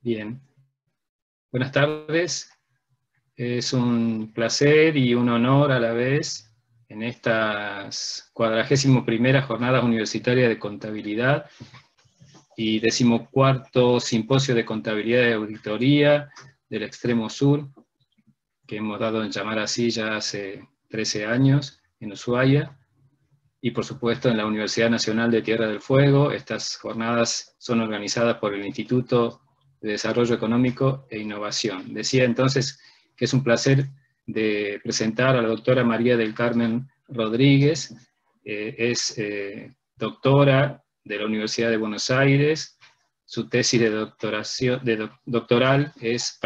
Bien. Buenas tardes. Es un placer y un honor a la vez en estas 41ª Jornadas Universitarias de Contabilidad y 14º Simposio de Contabilidad y Auditoría del Extremo Sur, que hemos dado en llamar así ya hace 13 años en Ushuaia, y por supuesto en la Universidad Nacional de Tierra del Fuego. Estas jornadas son organizadas por el Instituto de Desarrollo Económico e Innovación. Decía entonces que es un placer de presentar a la doctora María del Carmen Rodríguez. Es doctora de la Universidad de Buenos Aires. Su tesis de doctoral es,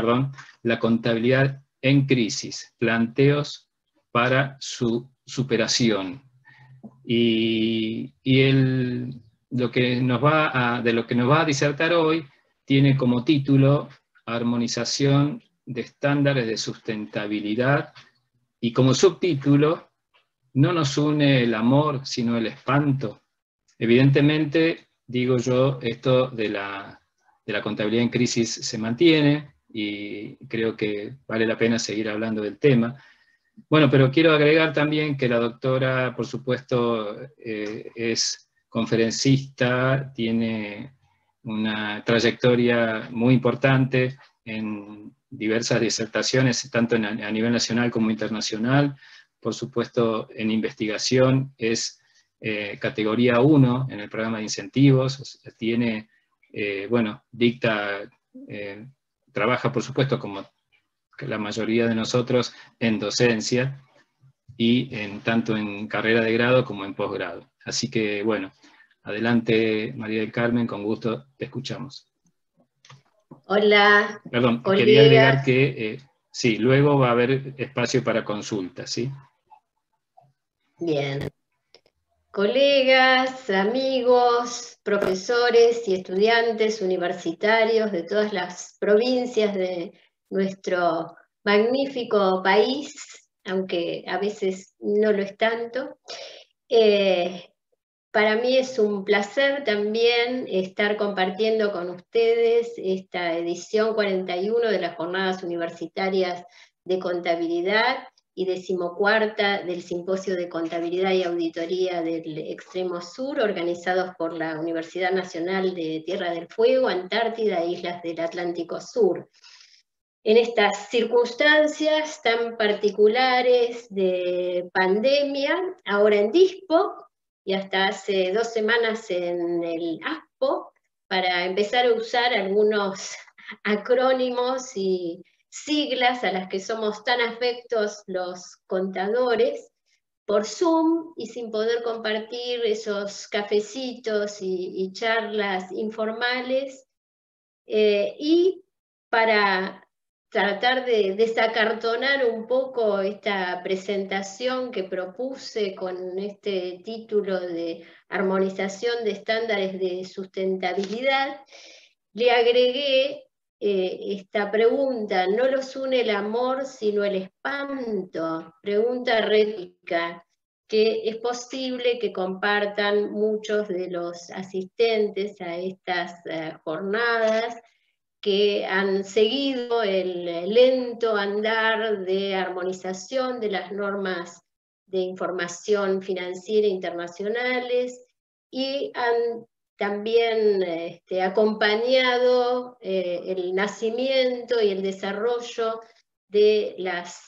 la contabilidad en crisis, planteos para su superación. Y de lo que nos va a disertar hoy tiene como título Armonización de estándares de sustentabilidad, y como subtítulo, no nos une el amor, sino el espanto. Evidentemente, digo yo, esto de la contabilidad en crisis se mantiene, y creo que vale la pena seguir hablando del tema. Bueno, pero quiero agregar también que la doctora, por supuesto, es conferencista, tiene una trayectoria muy importante en diversas disertaciones, tanto a nivel nacional como internacional. Por supuesto, en investigación es categoría 1 en el programa de incentivos, o sea, tiene, trabaja, por supuesto, como la mayoría de nosotros, en docencia, y tanto en carrera de grado como en posgrado. Así que, bueno, adelante, María del Carmen, con gusto te escuchamos. Hola, perdón, colegas. Quería agregar que, sí, luego va a haber espacio para consultas, ¿sí? Bien. Colegas, amigos, profesores y estudiantes universitarios de todas las provincias de nuestro magnífico país, aunque a veces no lo es tanto. Para mí es un placer también estar compartiendo con ustedes esta edición 41 de las Jornadas Universitarias de Contabilidad y 14ª del Simposio de Contabilidad y Auditoría del Extremo Sur, organizados por la Universidad Nacional de Tierra del Fuego, Antártida e Islas del Atlántico Sur. En estas circunstancias tan particulares de pandemia, ahora en DISPO, y hasta hace 2 semanas en el ASPO, para empezar a usar algunos acrónimos y siglas a las que somos tan afectos los contadores, por Zoom, y sin poder compartir esos cafecitos y charlas informales, y para tratar de desacartonar un poco esta presentación que propuse con este título de armonización de estándares de sustentabilidad, le agregué esta pregunta: ¿no los une el amor sino el espanto? Pregunta rétorica que es posible que compartan muchos de los asistentes a estas jornadas, que han seguido el lento andar de armonización de las normas de información financiera internacionales, y han también acompañado el nacimiento y el desarrollo de las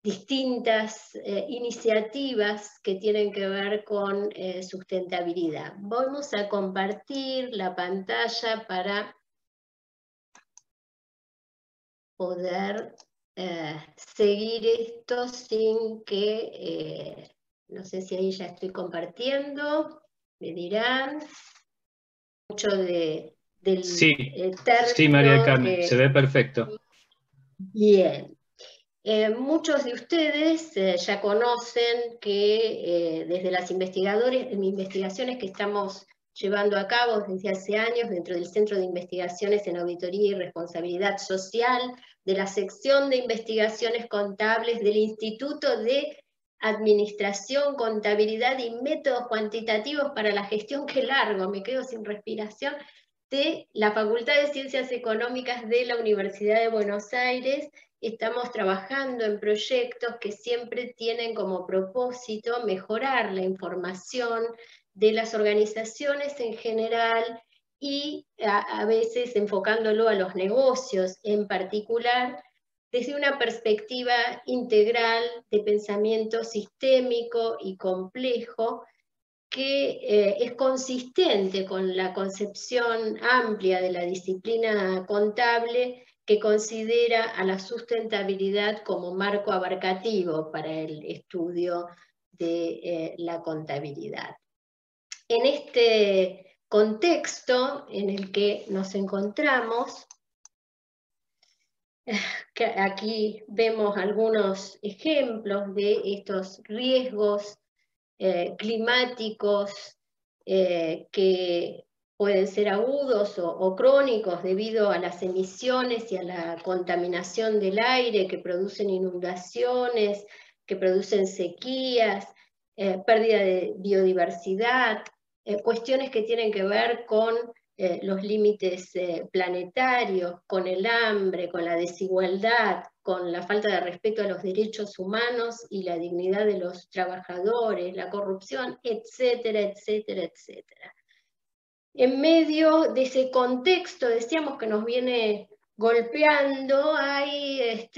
distintas iniciativas que tienen que ver con sustentabilidad. Vamos a compartir la pantalla para poder seguir esto sin que, no sé si ahí ya estoy compartiendo, me dirán, mucho del sí, término. Sí, María del Carmen, se ve perfecto. Bien. Muchos de ustedes ya conocen que desde las investigaciones que estamos llevando a cabo desde hace años dentro del Centro de Investigaciones en Auditoría y Responsabilidad Social, de la sección de investigaciones contables del Instituto de Administración, Contabilidad y Métodos Cuantitativos para la Gestión, qué largo, me quedo sin respiración, de la Facultad de Ciencias Económicas de la Universidad de Buenos Aires. Estamos trabajando en proyectos que siempre tienen como propósito mejorar la información de las organizaciones en general y a veces enfocándolo a los negocios en particular, desde una perspectiva integral de pensamiento sistémico y complejo, que es consistente con la concepción amplia de la disciplina contable, que considera a la sustentabilidad como marco abarcativo para el estudio de la contabilidad. En este contexto en el que nos encontramos, que aquí vemos algunos ejemplos de estos riesgos climáticos que pueden ser agudos o crónicos debido a las emisiones y a la contaminación del aire, que producen inundaciones, que producen sequías, pérdida de biodiversidad, cuestiones que tienen que ver con los límites planetarios, con el hambre, con la desigualdad, con la falta de respeto a los derechos humanos y la dignidad de los trabajadores, la corrupción, etcétera, etcétera, etcétera. En medio de ese contexto, decíamos, que nos viene golpeando, hay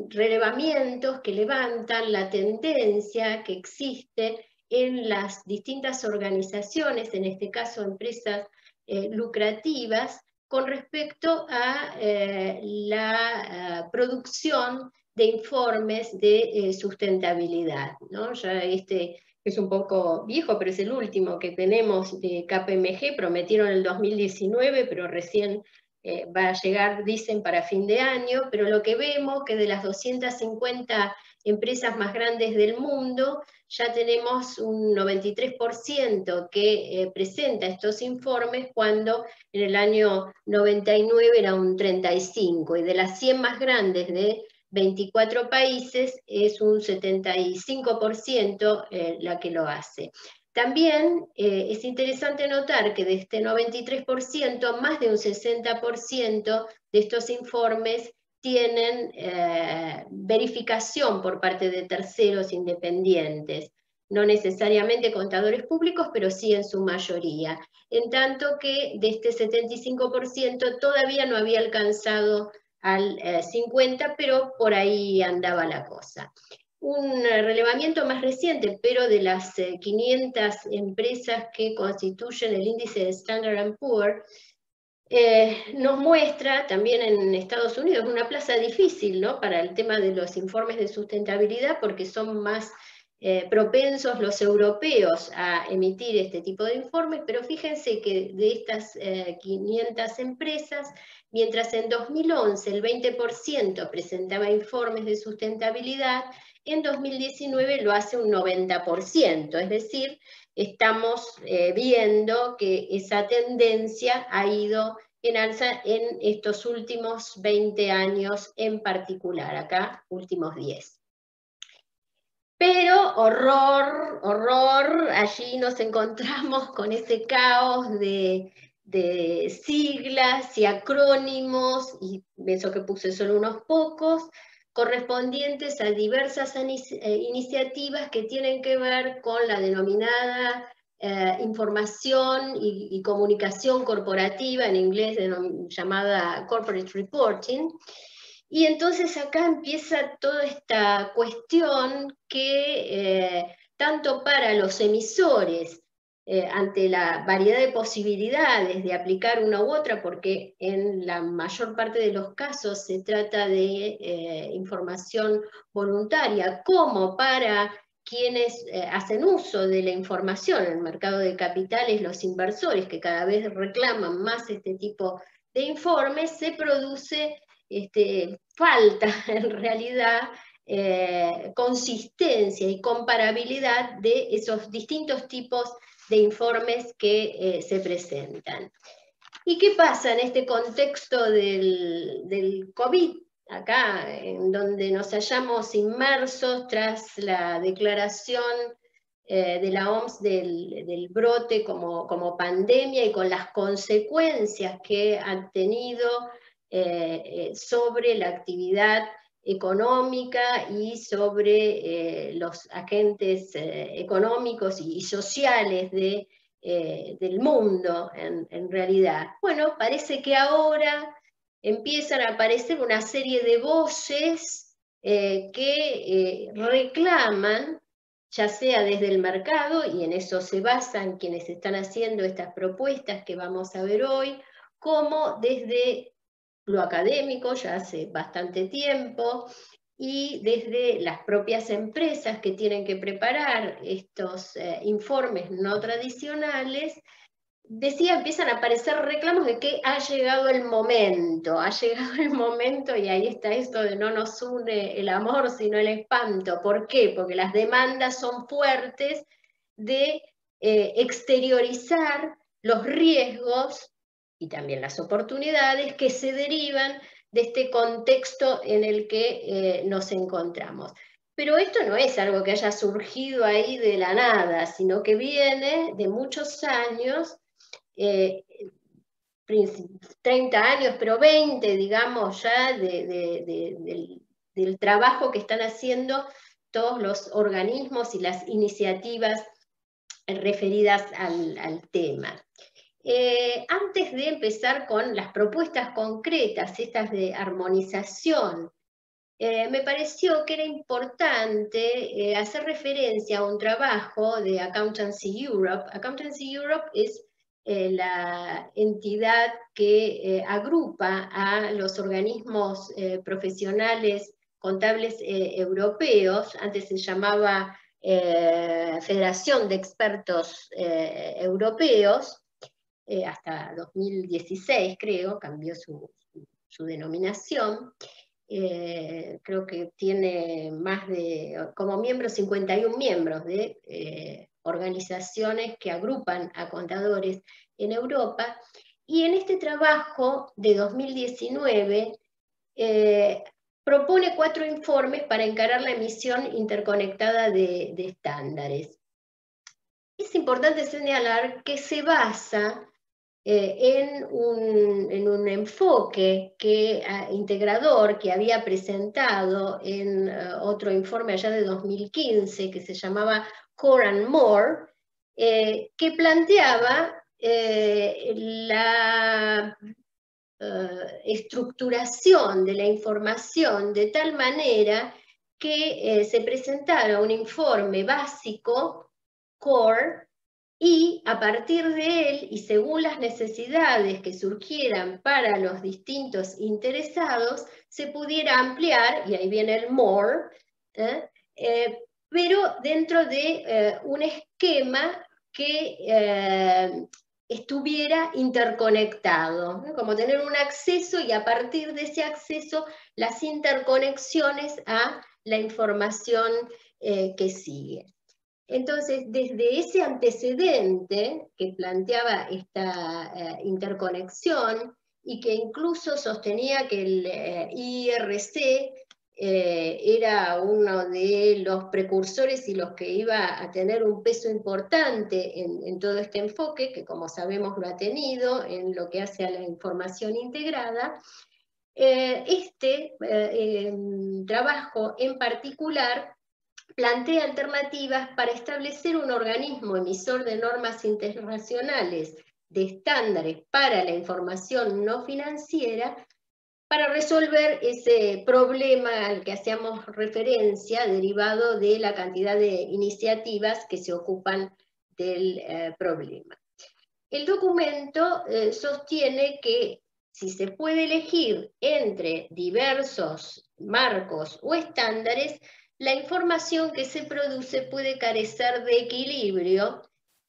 relevamientos que levantan la tendencia que existe en las distintas organizaciones, en este caso empresas lucrativas, con respecto a la producción de informes de sustentabilidad, ¿no? Ya es un poco viejo, pero es el último que tenemos de KPMG, prometieron el 2019, pero recién va a llegar, dicen, para fin de año, pero lo que vemos que de las 250 empresas más grandes del mundo, ya tenemos un 93% que presenta estos informes, cuando en el año 99 era un 35%, y de las 100 más grandes de 24 países es un 75% la que lo hace. También es interesante notar que de este 93%, más de un 60% de estos informes tienen verificación por parte de terceros independientes, no necesariamente contadores públicos, pero sí en su mayoría. En tanto que de este 75% todavía no había alcanzado al 50%, pero por ahí andaba la cosa. Un relevamiento más reciente, pero de las 500 empresas que constituyen el índice de Standard & Poor's, nos muestra también en Estados Unidos una plaza difícil, ¿no?, para el tema de los informes de sustentabilidad, porque son más propensos los europeos a emitir este tipo de informes, pero fíjense que de estas 500 empresas, mientras en 2011 el 20% presentaba informes de sustentabilidad, en 2019 lo hace un 90%, es decir, estamos viendo que esa tendencia ha ido en alza en estos últimos 20 años en particular, acá últimos 10. Pero horror, horror, allí nos encontramos con ese caos de siglas y acrónimos, y eso que puse solo unos pocos, correspondientes a diversas iniciativas que tienen que ver con la denominada información y comunicación corporativa, en inglés llamada corporate reporting. Y entonces acá empieza toda esta cuestión que tanto para los emisores, ante la variedad de posibilidades de aplicar una u otra, porque en la mayor parte de los casos se trata de información voluntaria, como para quienes hacen uso de la información en el mercado de capitales, los inversores, que cada vez reclaman más este tipo de informes, se produce falta en realidad consistencia y comparabilidad de esos distintos tipos de informes que se presentan. ¿Y qué pasa en este contexto del COVID? Acá, en donde nos hallamos inmersos tras la declaración de la OMS del brote como pandemia y con las consecuencias que han tenido sobre la actividad económica y sobre los agentes económicos y sociales del mundo en realidad. Bueno, parece que ahora empiezan a aparecer una serie de voces que reclaman, ya sea desde el mercado, y en eso se basan quienes están haciendo estas propuestas que vamos a ver hoy, como desde lo académico, ya hace bastante tiempo, y desde las propias empresas que tienen que preparar estos informes no tradicionales, decía, empiezan a aparecer reclamos de que ha llegado el momento y ahí está esto de no nos une el amor sino el espanto. ¿Por qué? Porque las demandas son fuertes de exteriorizar los riesgos y también las oportunidades que se derivan de este contexto en el que nos encontramos. Pero esto no es algo que haya surgido ahí de la nada, sino que viene de muchos años, 30 años, pero 20, digamos, ya del trabajo que están haciendo todos los organismos y las iniciativas referidas al tema. Antes de empezar con las propuestas concretas, estas de armonización, me pareció que era importante hacer referencia a un trabajo de Accountancy Europe. Accountancy Europe es la entidad que agrupa a los organismos profesionales contables europeos. Antes se llamaba Federación de Expertos Europeos, hasta 2016 creo, cambió su denominación. Creo que tiene más como miembros, 51 miembros de organizaciones que agrupan a contadores en Europa, y en este trabajo de 2019 propone 4 informes para encarar la emisión interconectada de estándares. Es importante señalar que se basa en un enfoque integrador que había presentado en otro informe allá de 2015 que se llamaba Core and More, que planteaba la estructuración de la información de tal manera que se presentara un informe básico, core, y a partir de él, y según las necesidades que surgieran para los distintos interesados, se pudiera ampliar, y ahí viene el more, pero dentro de un esquema que estuviera interconectado, ¿no? Como tener un acceso y a partir de ese acceso las interconexiones a la información que sigue. Entonces, desde ese antecedente que planteaba esta interconexión y que incluso sostenía que el IRC era uno de los precursores y los que iba a tener un peso importante en todo este enfoque, que como sabemos lo ha tenido en lo que hace a la información integrada, este trabajo en particular plantea alternativas para establecer un organismo emisor de normas internacionales de estándares para la información no financiera para resolver ese problema al que hacíamos referencia derivado de la cantidad de iniciativas que se ocupan del problema. El documento sostiene que si se puede elegir entre diversos marcos o estándares, la información que se produce puede carecer de equilibrio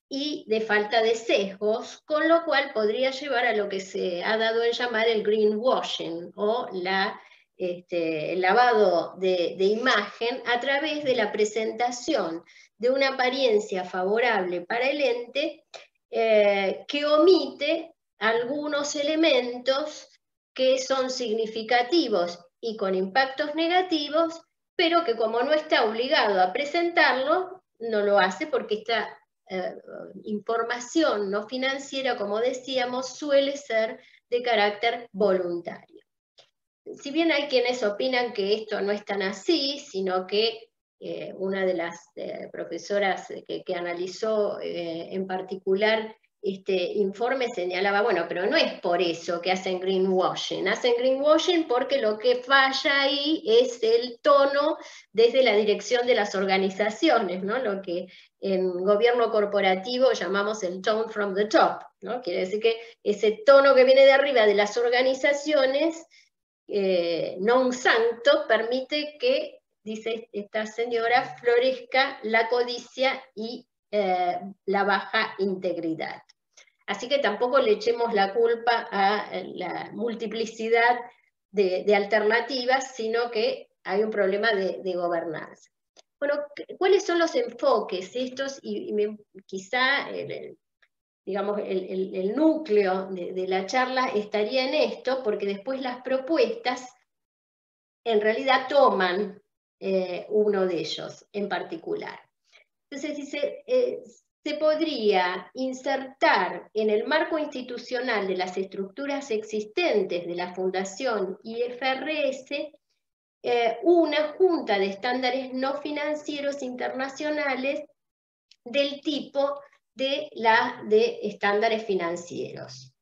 y de falta de sesgos, con lo cual podría llevar a lo que se ha dado en llamar el greenwashing, o el lavado de imagen a través de la presentación de una apariencia favorable para el ente que omite algunos elementos que son significativos y con impactos negativos, pero que como no está obligado a presentarlo, no lo hace porque esta información no financiera, como decíamos, suele ser de carácter voluntario. Si bien hay quienes opinan que esto no es tan así, sino que una de las profesoras que analizó en particular este informe señalaba, bueno, pero no es por eso que hacen greenwashing porque lo que falla ahí es el tono desde la dirección de las organizaciones, ¿no? Lo que en gobierno corporativo llamamos el tone from the top, ¿no? Quiere decir que ese tono que viene de arriba de las organizaciones, non santo, permite que, dice esta señora, florezca la codicia y la baja integridad. Así que tampoco le echemos la culpa a la multiplicidad de alternativas, sino que hay un problema de gobernanza. Bueno, ¿cuáles son los enfoques estos? Quizá digamos, el núcleo de la charla estaría en esto, porque después las propuestas en realidad toman uno de ellos en particular. Entonces dice, se podría insertar en el marco institucional de las estructuras existentes de la Fundación IFRS una junta de estándares no financieros internacionales del tipo de estándares financieros.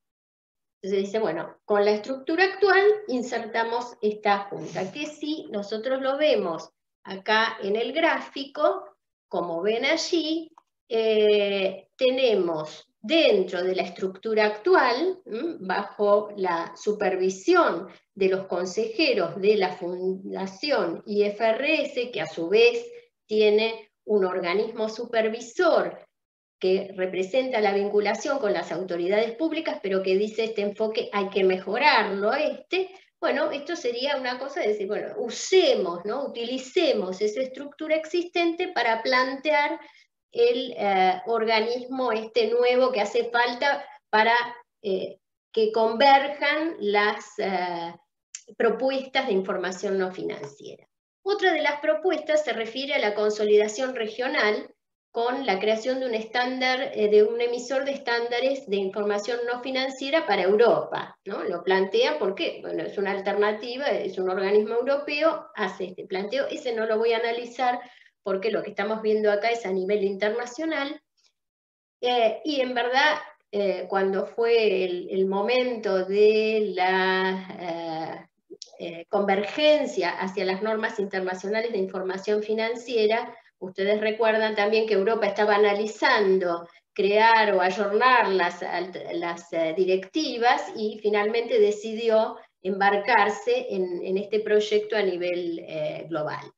Entonces dice, bueno, con la estructura actual insertamos esta junta, que si nosotros lo vemos acá en el gráfico, como ven allí, tenemos dentro de la estructura actual, bajo la supervisión de los consejeros de la Fundación IFRS, que a su vez tiene un organismo supervisor que representa la vinculación con las autoridades públicas, pero que dice este enfoque hay que mejorarlo, bueno, esto sería una cosa de decir, bueno, usemos, ¿no? Utilicemos esa estructura existente para plantear el organismo nuevo que hace falta para que converjan las propuestas de información no financiera. Otra de las propuestas se refiere a la consolidación regional con la creación de un estándar, de un emisor de estándares de información no financiera para Europa, ¿no? Lo plantea porque, bueno, es una alternativa, es un organismo europeo, hace este planteo, ese no lo voy a analizar porque lo que estamos viendo acá es a nivel internacional, y en verdad, cuando fue el momento de la convergencia hacia las normas internacionales de información financiera, ustedes recuerdan también que Europa estaba analizando crear o ayornar las directivas y finalmente decidió embarcarse en este proyecto a nivel global.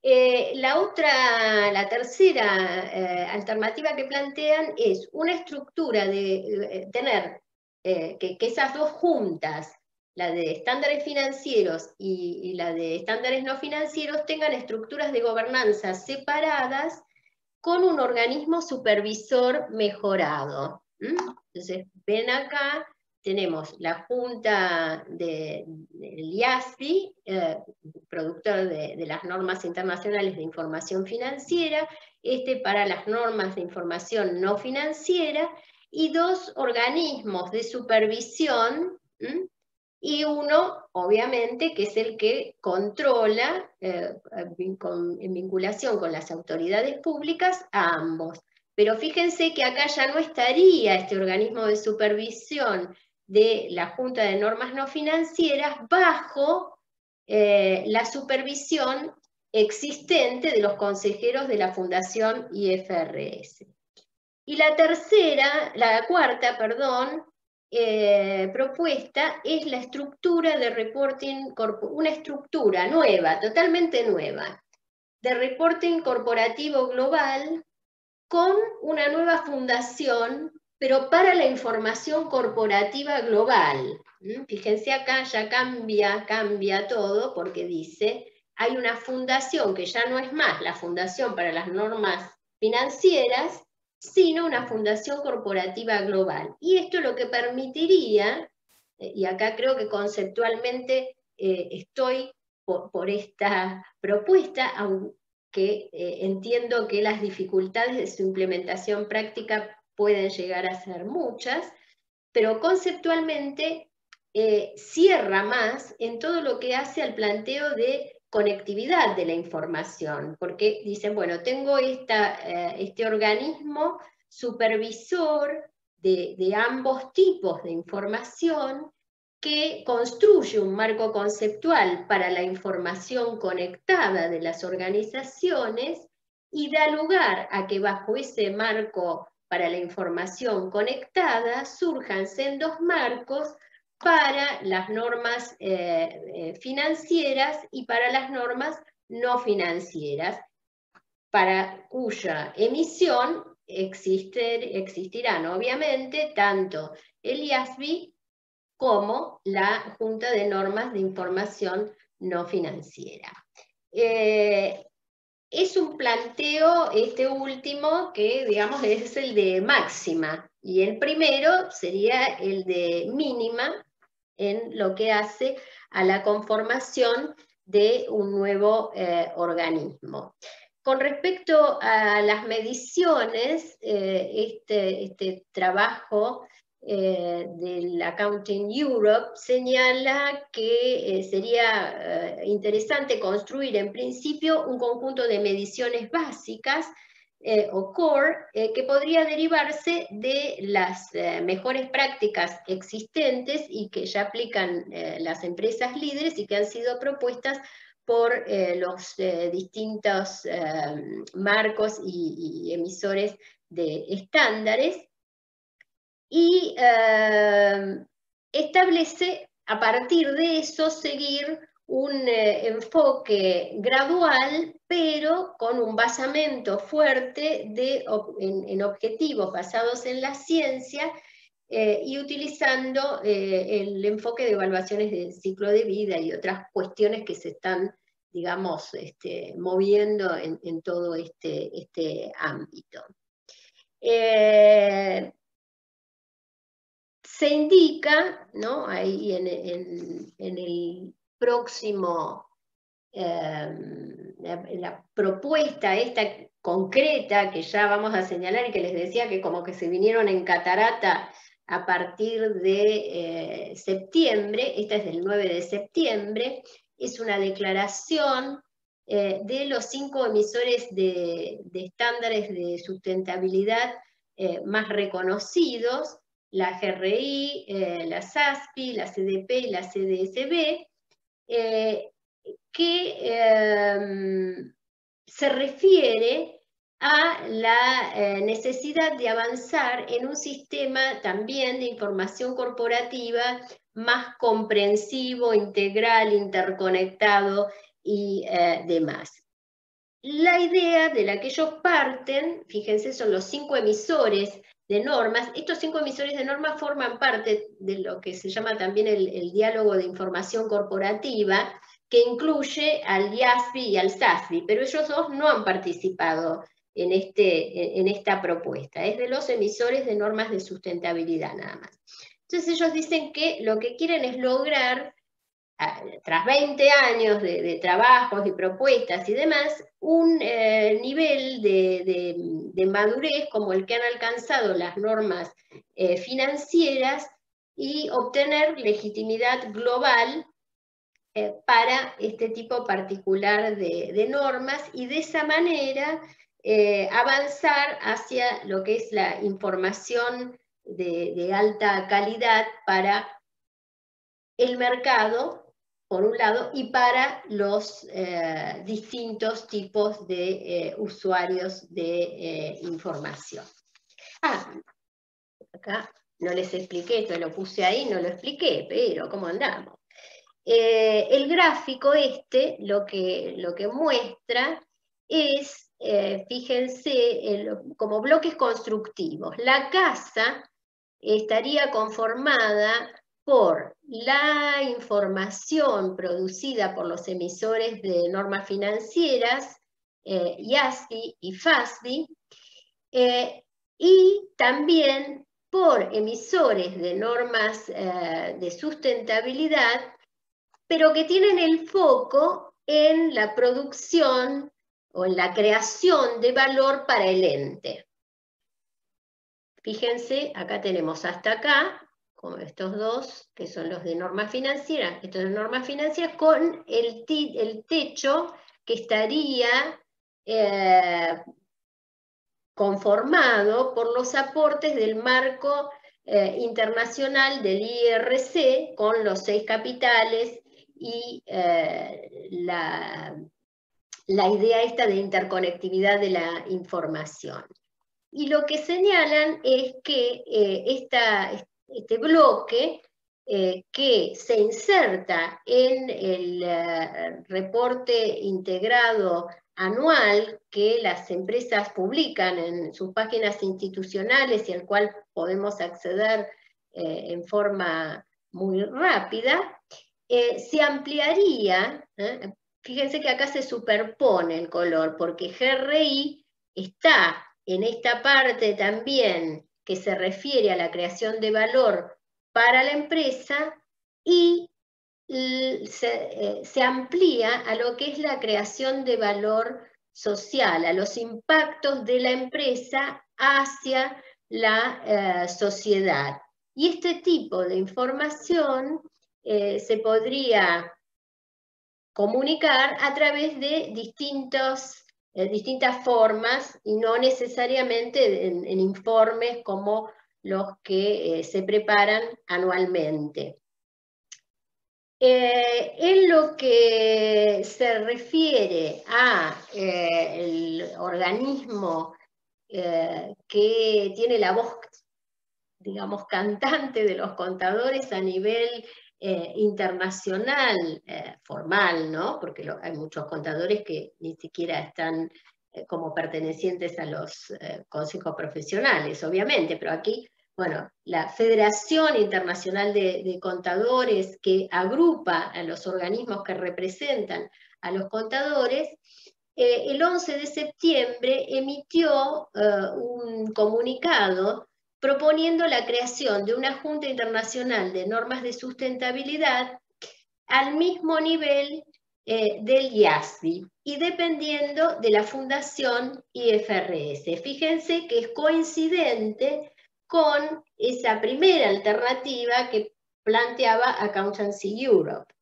La tercera alternativa que plantean es una estructura de tener que esas dos juntas, la de estándares financieros y la de estándares no financieros, tengan estructuras de gobernanza separadas con un organismo supervisor mejorado. Entonces, ven acá, tenemos la junta del IASB, productor de las normas internacionales de información financiera, para las normas de información no financiera, y dos organismos de supervisión, y uno, obviamente, que es el que controla, en vinculación con las autoridades públicas, a ambos. Pero fíjense que acá ya no estaría este organismo de supervisión de la Junta de Normas No Financieras bajo la supervisión existente de los consejeros de la Fundación IFRS. Y la cuarta, propuesta es la estructura de reporting, una estructura nueva, totalmente nueva, de reporting corporativo global con una nueva fundación, pero para la información corporativa global. Fíjense acá, ya cambia todo, porque dice, hay una fundación que ya no es más la Fundación para las Normas Financieras, sino una fundación corporativa global. Y esto lo que permitiría, y acá creo que conceptualmente estoy por esta propuesta, que entiendo que las dificultades de su implementación práctica pueden llegar a ser muchas, pero conceptualmente cierra más en todo lo que hace al planteo de conectividad de la información, porque dicen, bueno, tengo este organismo supervisor de ambos tipos de información que construye un marco conceptual para la información conectada de las organizaciones y da lugar a que bajo ese marco para la información conectada surjan sendos marcos para las normas financieras y para las normas no financieras, para cuya emisión existirán obviamente tanto el IASB como la Junta de Normas de Información No Financiera. Es un planteo, este último, que digamos es el de máxima, y el primero sería el de mínima en lo que hace a la conformación de un nuevo organismo. Con respecto a las mediciones, este trabajo del Accounting Europe señala que sería interesante construir en principio un conjunto de mediciones básicas o core que podría derivarse de las mejores prácticas existentes y que ya aplican las empresas líderes y que han sido propuestas por los distintos marcos y emisores de estándares, y establece a partir de eso seguir un enfoque gradual, pero con un basamento fuerte en objetivos basados en la ciencia y utilizando el enfoque de evaluaciones del ciclo de vida y otras cuestiones que se están, digamos, moviendo en todo este ámbito. Se indica, ¿no?, ahí en el próximo, la propuesta esta concreta que ya vamos a señalar y que les decía que como que se vinieron en catarata a partir de septiembre, esta es del 9 de septiembre, es una declaración de los 5 emisores de estándares de sustentabilidad más reconocidos, la GRI, la SASPI, la CDP y la CDSB, que se refiere a la necesidad de avanzar en un sistema también de información corporativa más comprensivo, integral, interconectado y demás. La idea de la que ellos parten, fíjense, son los 5 emisores de normas. Estos 5 emisores de normas forman parte de lo que se llama también el diálogo de información corporativa, que incluye al IASB y al SASB, pero ellos dos no han participado en esta propuesta. Es de los emisores de normas de sustentabilidad nada más. Entonces ellos dicen que lo que quieren es lograr, tras 20 años de trabajos y propuestas y demás, un nivel de madurez como el que han alcanzado las normas financieras y obtener legitimidad global para este tipo particular de normas, y de esa manera avanzar hacia lo que es la información de alta calidad para el mercado, por un lado, y para los distintos tipos de usuarios de información. Acá no les expliqué, esto lo puse ahí, no lo expliqué, pero ¿cómo andamos? El gráfico lo que muestra es, fíjense, como bloques constructivos. La casa estaría conformada por la información producida por los emisores de normas financieras, IASB y FASB, y también por emisores de normas de sustentabilidad, pero que tienen el foco en la producción o en la creación de valor para el ente. Fíjense, acá tenemos hasta acá, como estos dos, que son los de normas financieras, estos de normas financieras, con el techo que estaría conformado por los aportes del marco internacional del IRC, con los 6 capitales y la idea esta de interconectividad de la información. Y lo que señalan es que este bloque que se inserta en el reporte integrado anual que las empresas publican en sus páginas institucionales y al cual podemos acceder en forma muy rápida, se ampliaría, fíjense que acá se superpone el color, porque GRI está en esta parte también que se refiere a la creación de valor para la empresa y se amplía a lo que es la creación de valor social, a los impactos de la empresa hacia la sociedad. Y este tipo de información se podría comunicar a través de distintas formas y no necesariamente en informes como los que se preparan anualmente. En lo que se refiere a el organismo que tiene la voz, digamos, cantante de los contadores a nivel internacional, formal, ¿no? Porque hay muchos contadores que ni siquiera están como pertenecientes a los consejos profesionales, obviamente, pero aquí, bueno, la Federación Internacional de Contadores, que agrupa a los organismos que representan a los contadores, el 11 de septiembre emitió un comunicado proponiendo la creación de una Junta Internacional de Normas de Sustentabilidad al mismo nivel del IASB y dependiendo de la Fundación IFRS. Fíjense que es coincidente con esa primera alternativa que planteaba Accountancy Europe.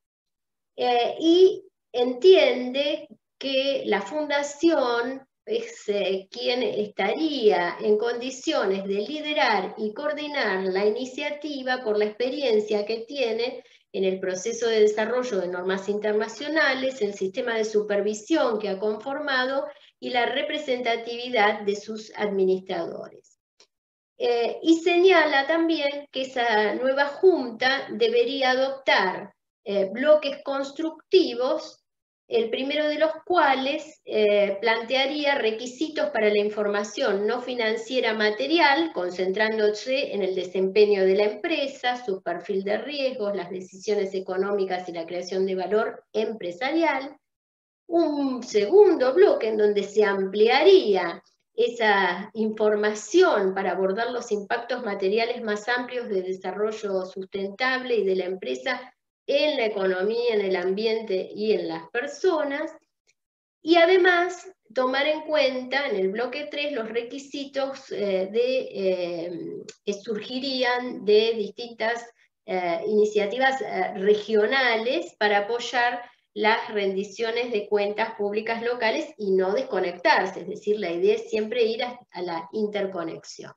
Y entiende que la Fundación es quien estaría en condiciones de liderar y coordinar la iniciativa por la experiencia que tiene en el proceso de desarrollo de normas internacionales, el sistema de supervisión que ha conformado y la representatividad de sus administradores. Y señala también que esa nueva junta debería adoptar bloques constructivos, el primero de los cuales plantearía requisitos para la información no financiera material, concentrándose en el desempeño de la empresa, su perfil de riesgos, las decisiones económicas y la creación de valor empresarial. Un segundo bloque en donde se ampliaría esa información para abordar los impactos materiales más amplios de desarrollo sustentable y de la empresa en la economía, en el ambiente y en las personas, y además tomar en cuenta en el bloque 3 los requisitos que surgirían de distintas iniciativas regionales para apoyar las rendiciones de cuentas públicas locales y no desconectarse, es decir, la idea es siempre ir a la interconexión.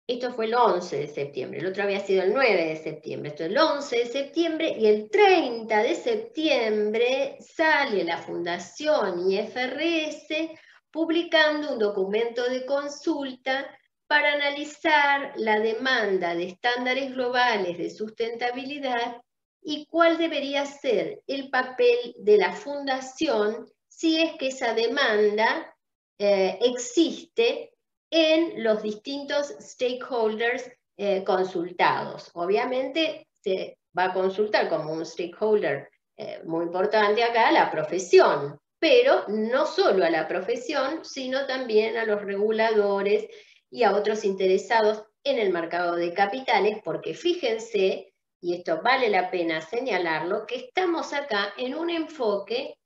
Esto fue el 11 de septiembre, el otro había sido el 9 de septiembre, esto es el 11 de septiembre y el 30 de septiembre sale la Fundación IFRS publicando un documento de consulta para analizar la demanda de estándares globales de sustentabilidad y cuál debería ser el papel de la Fundación si es que esa demanda existe en los distintos stakeholders consultados. Obviamente se va a consultar como un stakeholder muy importante acá la profesión, pero no solo a la profesión, sino también a los reguladores y a otros interesados en el mercado de capitales, porque fíjense, y esto vale la pena señalarlo, que estamos acá en un enfoque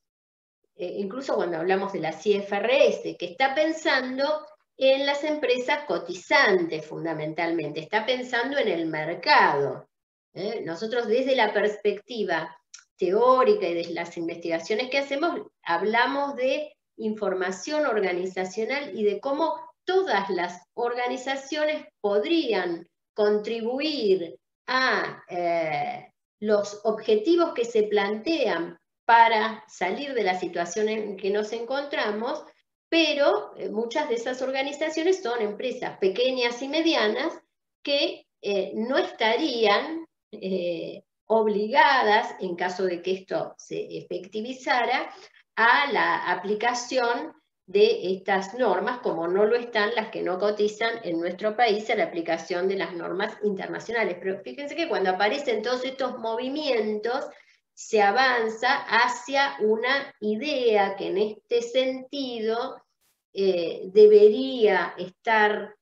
incluso cuando hablamos de las IFRS, que está pensando en las empresas cotizantes fundamentalmente, está pensando en el mercado. Nosotros desde la perspectiva teórica y de las investigaciones que hacemos, hablamos de información organizacional y de cómo todas las organizaciones podrían contribuir a los objetivos que se plantean para salir de la situación en que nos encontramos, pero muchas de esas organizaciones son empresas pequeñas y medianas que no estarían obligadas, en caso de que esto se efectivizara, a la aplicación de estas normas, como no lo están las que no cotizan en nuestro país a la aplicación de las normas internacionales. Pero fíjense que cuando aparecen todos estos movimientos, se avanza hacia una idea que en este sentido debería estar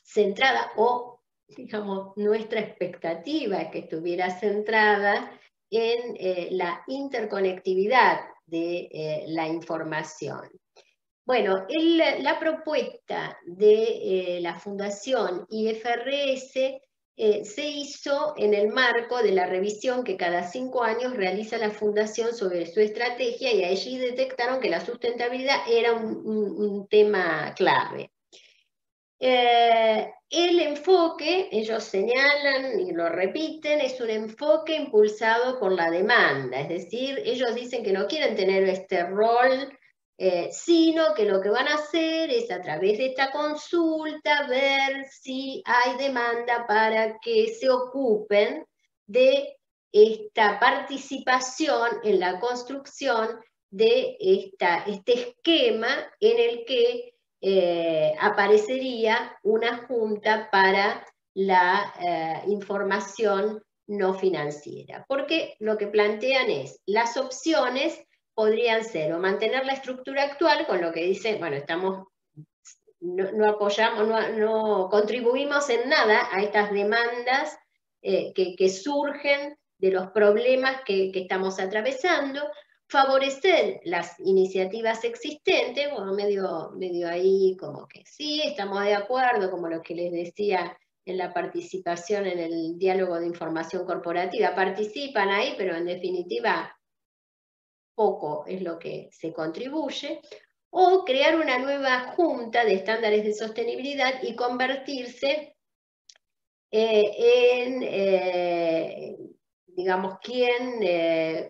centrada, o digamos, nuestra expectativa es que estuviera centrada en la interconectividad de la información. Bueno, la propuesta de la Fundación IFRS se hizo en el marco de la revisión que cada 5 años realiza la Fundación sobre su estrategia, y allí detectaron que la sustentabilidad era un tema clave. El enfoque, ellos señalan y lo repiten, es un enfoque impulsado por la demanda, es decir, ellos dicen que no quieren tener este rol, sino que lo que van a hacer es, a través de esta consulta, ver si hay demanda para que se ocupen de esta participación en la construcción de este esquema en el que aparecería una junta para la información no financiera. Porque lo que plantean es, las opciones podrían ser o mantener la estructura actual, con lo que dicen, bueno, no apoyamos, no contribuimos en nada a estas demandas que surgen de los problemas que estamos atravesando, favorecer las iniciativas existentes, bueno, medio ahí como que sí, estamos de acuerdo, como lo que les decía en la participación en el diálogo de información corporativa, participan ahí, pero en definitiva poco es lo que se contribuye, o crear una nueva junta de estándares de sostenibilidad y convertirse digamos, quien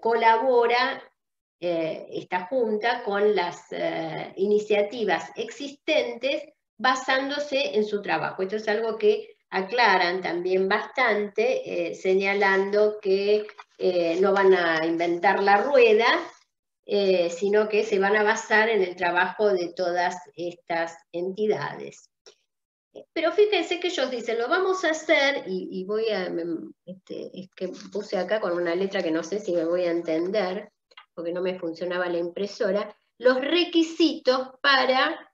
colabora esta junta con las iniciativas existentes basándose en su trabajo. Esto es algo que aclaran también bastante, señalando que no van a inventar la rueda, sino que se van a basar en el trabajo de todas estas entidades. Pero fíjense que ellos dicen, lo vamos a hacer, y voy a, es que puse acá con una letra que no sé si me voy a entender, porque no me funcionaba la impresora, los requisitos para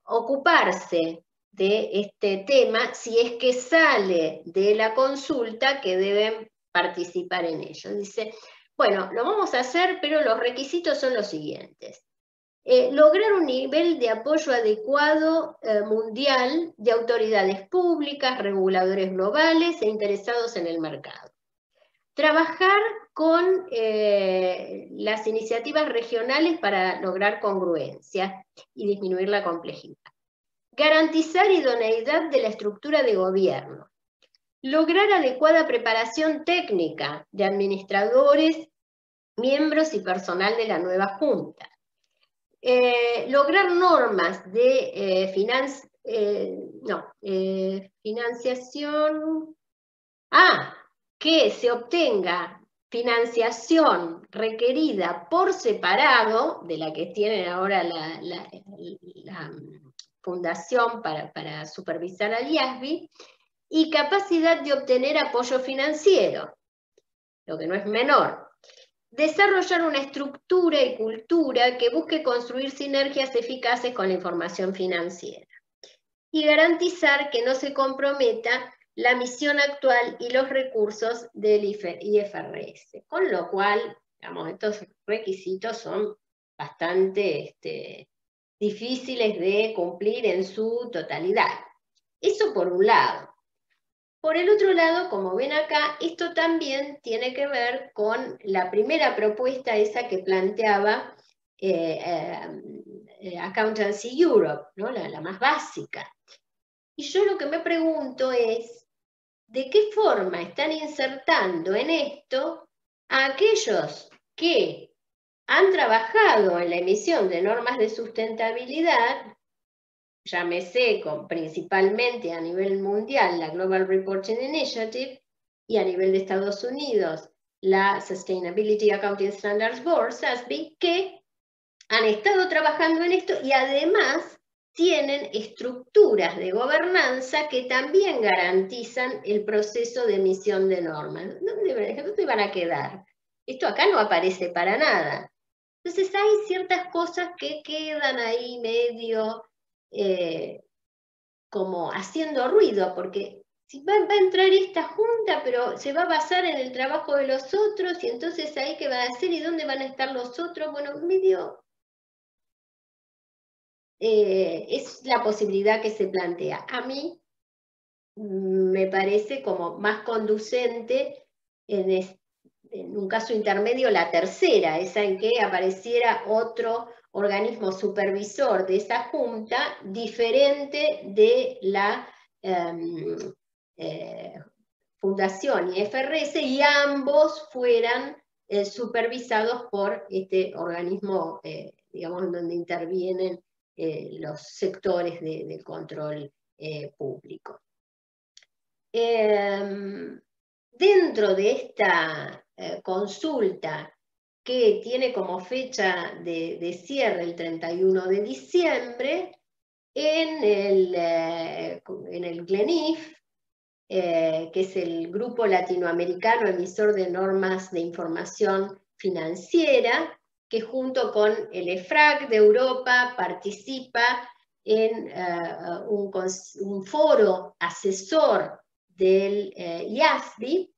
ocuparse de este tema, si es que sale de la consulta que deben participar en ello. Dice, bueno, lo vamos a hacer, pero los requisitos son los siguientes. Lograr un nivel de apoyo adecuado mundial de autoridades públicas, reguladores globales e interesados en el mercado. Trabajar con las iniciativas regionales para lograr congruencia y disminuir la complejidad. Garantizar idoneidad de la estructura de gobierno. Lograr adecuada preparación técnica de administradores, miembros y personal de la nueva Junta. Lograr normas de financiación, que se obtenga financiación requerida por separado de la que tienen ahora la fundación para supervisar al IASBI, y capacidad de obtener apoyo financiero, lo que no es menor. Desarrollar una estructura y cultura que busque construir sinergias eficaces con la información financiera. Y garantizar que no se comprometa la misión actual y los recursos del IFRS. Con lo cual, Digamos, estos requisitos son bastante difíciles de cumplir en su totalidad. Eso por un lado. Por el otro lado, como ven acá, esto también tiene que ver con la primera propuesta esa que planteaba Accountancy Europe, ¿no? La más básica. Y yo lo que me pregunto es, ¿de qué forma están insertando en esto a aquellos que han trabajado en la emisión de normas de sustentabilidad, llámese principalmente a nivel mundial la Global Reporting Initiative y a nivel de Estados Unidos la Sustainability Accounting Standards Board, SASB, que han estado trabajando en esto y además tienen estructuras de gobernanza que también garantizan el proceso de emisión de normas. ¿Dónde van a quedar? Esto acá no aparece para nada. Entonces hay ciertas cosas que quedan ahí medio como haciendo ruido, porque si va a entrar esta junta, pero se va a basar en el trabajo de los otros, y entonces ahí qué va a hacer y dónde van a estar los otros. Bueno, medio es la posibilidad que se plantea. A mí me parece como más conducente en un caso intermedio la tercera, esa en que apareciera otro organismo supervisor de esa junta diferente de la Fundación y FRS, y ambos fueran supervisados por este organismo, digamos, en donde intervienen los sectores de control público. Dentro de esta consulta, que tiene como fecha de cierre el 31 de diciembre, en el GLENIF, que es el Grupo Latinoamericano Emisor de Normas de Información Financiera, que junto con el EFRAG de Europa participa en un foro asesor del IASB,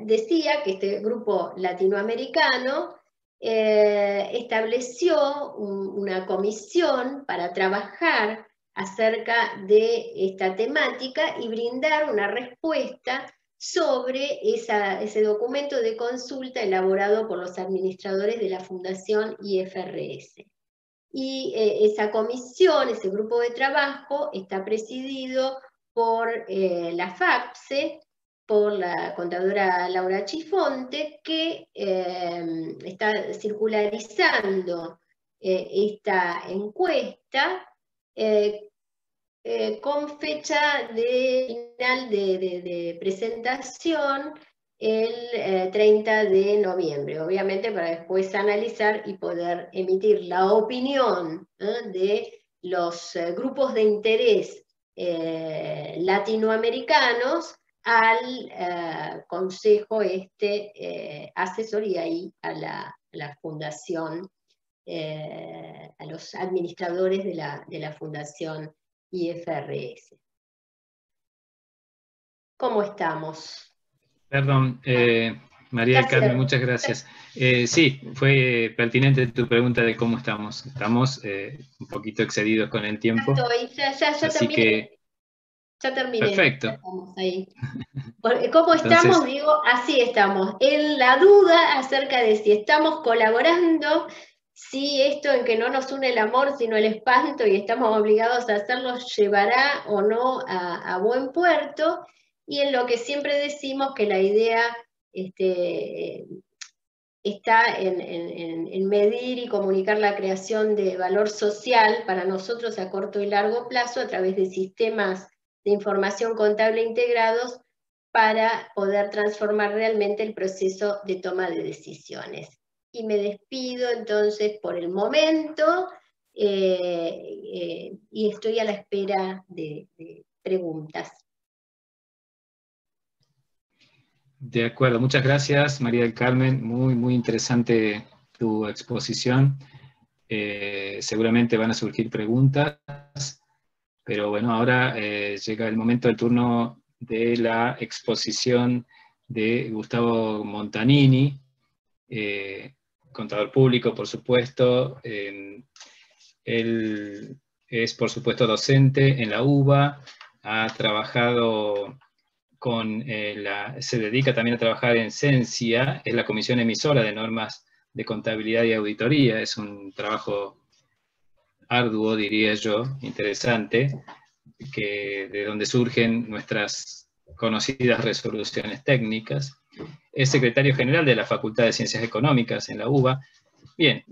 decía que este grupo latinoamericano estableció una comisión para trabajar acerca de esta temática y brindar una respuesta sobre ese documento de consulta elaborado por los administradores de la Fundación IFRS. Y esa comisión, ese grupo de trabajo, está presidido por la FAPSE, por la contadora Laura Chifonte, que está circularizando esta encuesta con fecha de final de presentación el 30 de noviembre, obviamente para después analizar y poder emitir la opinión de los grupos de interés latinoamericanos al consejo asesor y ahí a la fundación, a los administradores de la fundación IFRS. ¿Cómo estamos? Perdón, María del Carmen, muchas gracias. Sí, fue pertinente tu pregunta de cómo estamos. Estamos un poquito excedidos con el tiempo. Ya así terminé. Que, ya terminé. Perfecto. Ya estamos ahí. ¿Cómo estamos? Digo, así estamos. En la duda acerca de si estamos colaborando, si esto en que no nos une el amor, sino el espanto, y estamos obligados a hacerlo, llevará o no a buen puerto, y en lo que siempre decimos que la idea está en medir y comunicar la creación de valor social para nosotros a corto y largo plazo a través de sistemas de información contable integrados para poder transformar realmente el proceso de toma de decisiones. Y me despido entonces por el momento y estoy a la espera de preguntas. De acuerdo, muchas gracias María del Carmen, muy interesante tu exposición. Seguramente van a surgir preguntas, pero bueno, ahora llega el momento del turno de la exposición de Gustavo Montanini, contador público, por supuesto. Él es, por supuesto, docente en la UBA, ha trabajado se dedica también a trabajar en CENSIA, es la comisión emisora de normas de contabilidad y auditoría. Es un trabajo arduo, diría yo, interesante, de donde surgen nuestras conocidas resoluciones técnicas. Es secretario general de la Facultad de Ciencias Económicas en la UBA. Bien,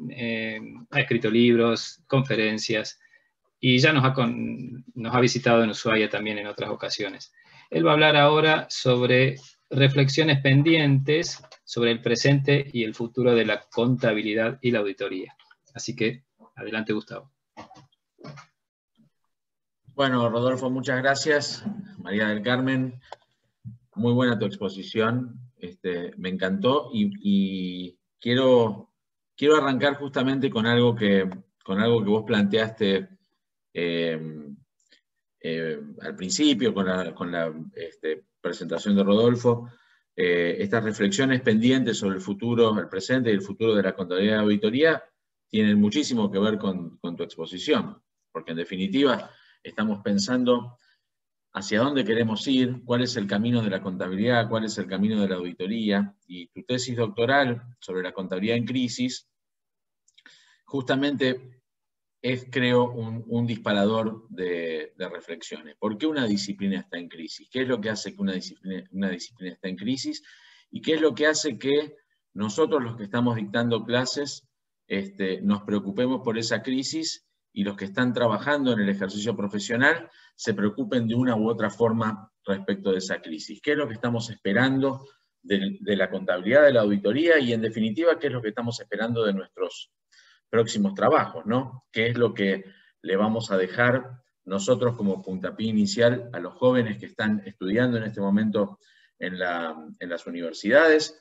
ha escrito libros, conferencias, y ya nos ha visitado en Ushuaia también en otras ocasiones. Él va a hablar ahora sobre reflexiones pendientes sobre el presente y el futuro de la contabilidad y la auditoría. Así que, adelante, Gustavo. Bueno, Rodolfo, muchas gracias. María del Carmen, muy buena tu exposición. Me encantó y quiero arrancar justamente con algo que vos planteaste al principio, con la presentación de Rodolfo, estas reflexiones pendientes sobre el futuro, el presente y el futuro de la contabilidad y auditoría tienen muchísimo que ver con tu exposición, porque en definitiva estamos pensando hacia dónde queremos ir, cuál es el camino de la contabilidad, cuál es el camino de la auditoría, y tu tesis doctoral sobre la contabilidad en crisis justamente es, creo, un disparador de reflexiones. ¿Por qué una disciplina está en crisis? ¿Qué es lo que hace que una disciplina esté en crisis? ¿Y qué es lo que hace que nosotros, los que estamos dictando clases, nos preocupemos por esa crisis, y los que están trabajando en el ejercicio profesional se preocupen de una u otra forma respecto de esa crisis? ¿Qué es lo que estamos esperando de la contabilidad, de la auditoría, y en definitiva, qué es lo que estamos esperando de nuestros próximos trabajos, ¿no? ¿Qué es lo que le vamos a dejar nosotros como puntapié inicial a los jóvenes que están estudiando en este momento en las universidades,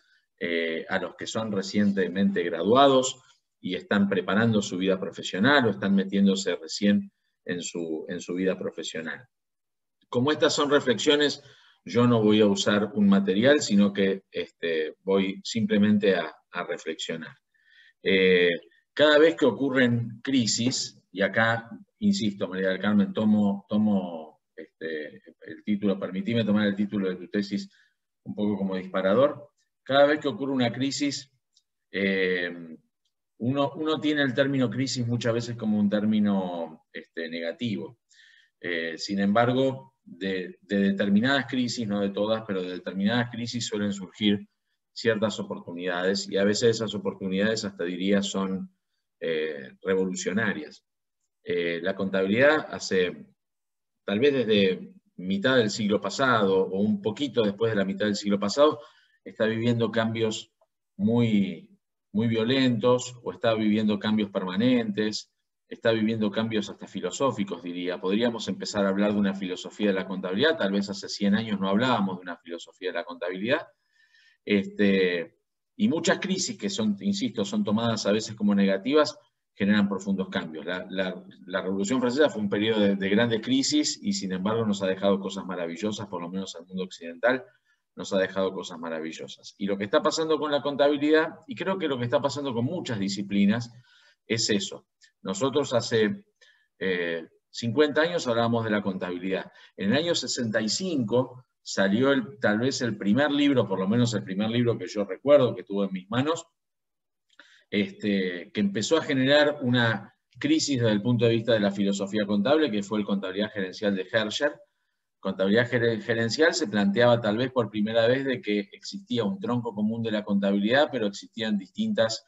a los que son recientemente graduados y están preparando su vida profesional o están metiéndose recién en su vida profesional? Como estas son reflexiones, yo no voy a usar un material, sino que voy simplemente a reflexionar. Cada vez que ocurren crisis, y acá, insisto, María del Carmen, tomo el título, permitime tomar el título de tu tesis un poco como disparador. Cada vez que ocurre una crisis, uno tiene el término crisis muchas veces como un término negativo. Sin embargo, de determinadas crisis, no de todas, pero de determinadas crisis suelen surgir ciertas oportunidades, y a veces esas oportunidades hasta diría son revolucionarias. La contabilidad tal vez desde mitad del siglo pasado, o un poquito después de la mitad del siglo pasado, está viviendo cambios muy, muy violentos, o está viviendo cambios permanentes, está viviendo cambios hasta filosóficos, diría. Podríamos empezar a hablar de una filosofía de la contabilidad, tal vez hace 100 años no hablábamos de una filosofía de la contabilidad. Y muchas crisis que son, insisto, son tomadas a veces como negativas, generan profundos cambios. La Revolución Francesa fue un periodo de grandes crisis, y sin embargo nos ha dejado cosas maravillosas, por lo menos al mundo occidental, nos ha dejado cosas maravillosas. Y lo que está pasando con la contabilidad, y creo que lo que está pasando con muchas disciplinas, es eso. Nosotros hace 50 años hablábamos de la contabilidad. En el año 65 salió tal vez el primer libro, por lo menos el primer libro que yo recuerdo, que tuve en mis manos, que empezó a generar una crisis desde el punto de vista de la filosofía contable, que fue el Contabilidad Gerencial de Herscher. Contabilidad gerencial se planteaba tal vez por primera vez de que existía un tronco común de la contabilidad, pero existían distintas,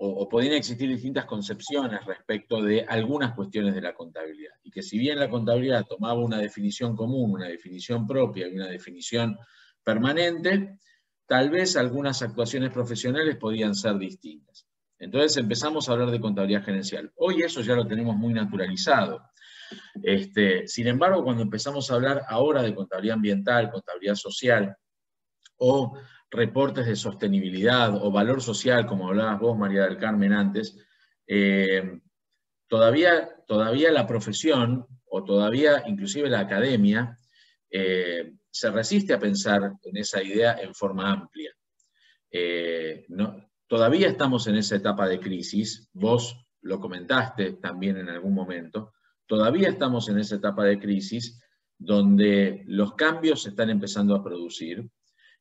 o podían existir distintas concepciones respecto de algunas cuestiones de la contabilidad. Y que si bien la contabilidad tomaba una definición común, una definición propia y una definición permanente, tal vez algunas actuaciones profesionales podían ser distintas. Entonces empezamos a hablar de contabilidad gerencial. Hoy eso ya lo tenemos muy naturalizado. Sin embargo, cuando empezamos a hablar ahora de contabilidad ambiental, contabilidad social, o reportes de sostenibilidad, o valor social, como hablabas vos, María del Carmen, antes, todavía la profesión, o todavía inclusive la academia, se resiste a pensar en esa idea en forma amplia. Todavía estamos en esa etapa de crisis, vos lo comentaste también en algún momento, todavía estamos en esa etapa de crisis donde los cambios se están empezando a producir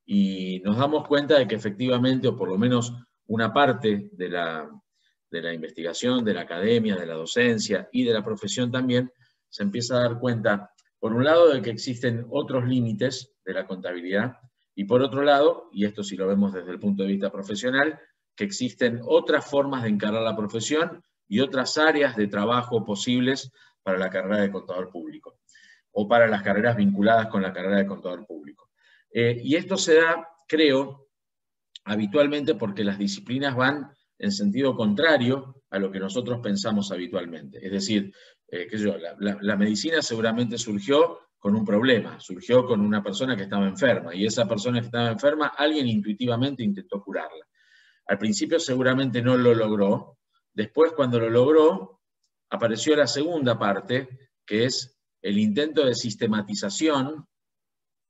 y nos damos cuenta de que efectivamente, o por lo menos una parte de la investigación, de la academia, de la docencia y de la profesión también, se empieza a dar cuenta, por un lado, de que existen otros límites de la contabilidad, y por otro lado, y esto sí lo vemos desde el punto de vista profesional, que existen otras formas de encarar la profesión y otras áreas de trabajo posibles para la carrera de contador público, o para las carreras vinculadas con la carrera de contador público. Y esto se da, creo, habitualmente porque las disciplinas van en sentido contrario a lo que nosotros pensamos habitualmente. Es decir, qué sé yo, la medicina seguramente surgió con un problema, surgió con una persona que estaba enferma, y esa persona que estaba enferma, alguien intuitivamente intentó curarla. Al principio seguramente no lo logró, después cuando lo logró, apareció la segunda parte, que es el intento de sistematización.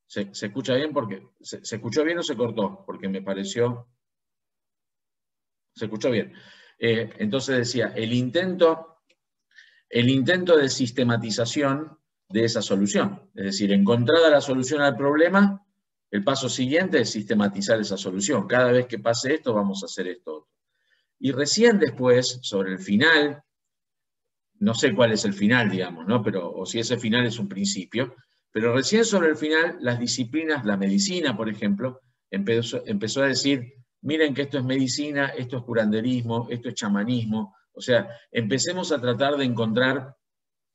¿Se escucha bien? ¿Se escuchó bien o se cortó? Porque me pareció... Se escuchó bien. Entonces decía, el intento de sistematización de esa solución. Es decir, encontrada la solución al problema, el paso siguiente es sistematizar esa solución. Cada vez que pase esto, vamos a hacer esto. Y recién después, sobre el final, no sé cuál es el final, digamos, ¿no? O si ese final es un principio, pero recién sobre el final, las disciplinas, la medicina, por ejemplo, empezó a decir, miren que esto es medicina, esto es curanderismo, esto es chamanismo. O sea, empecemos a tratar de encontrar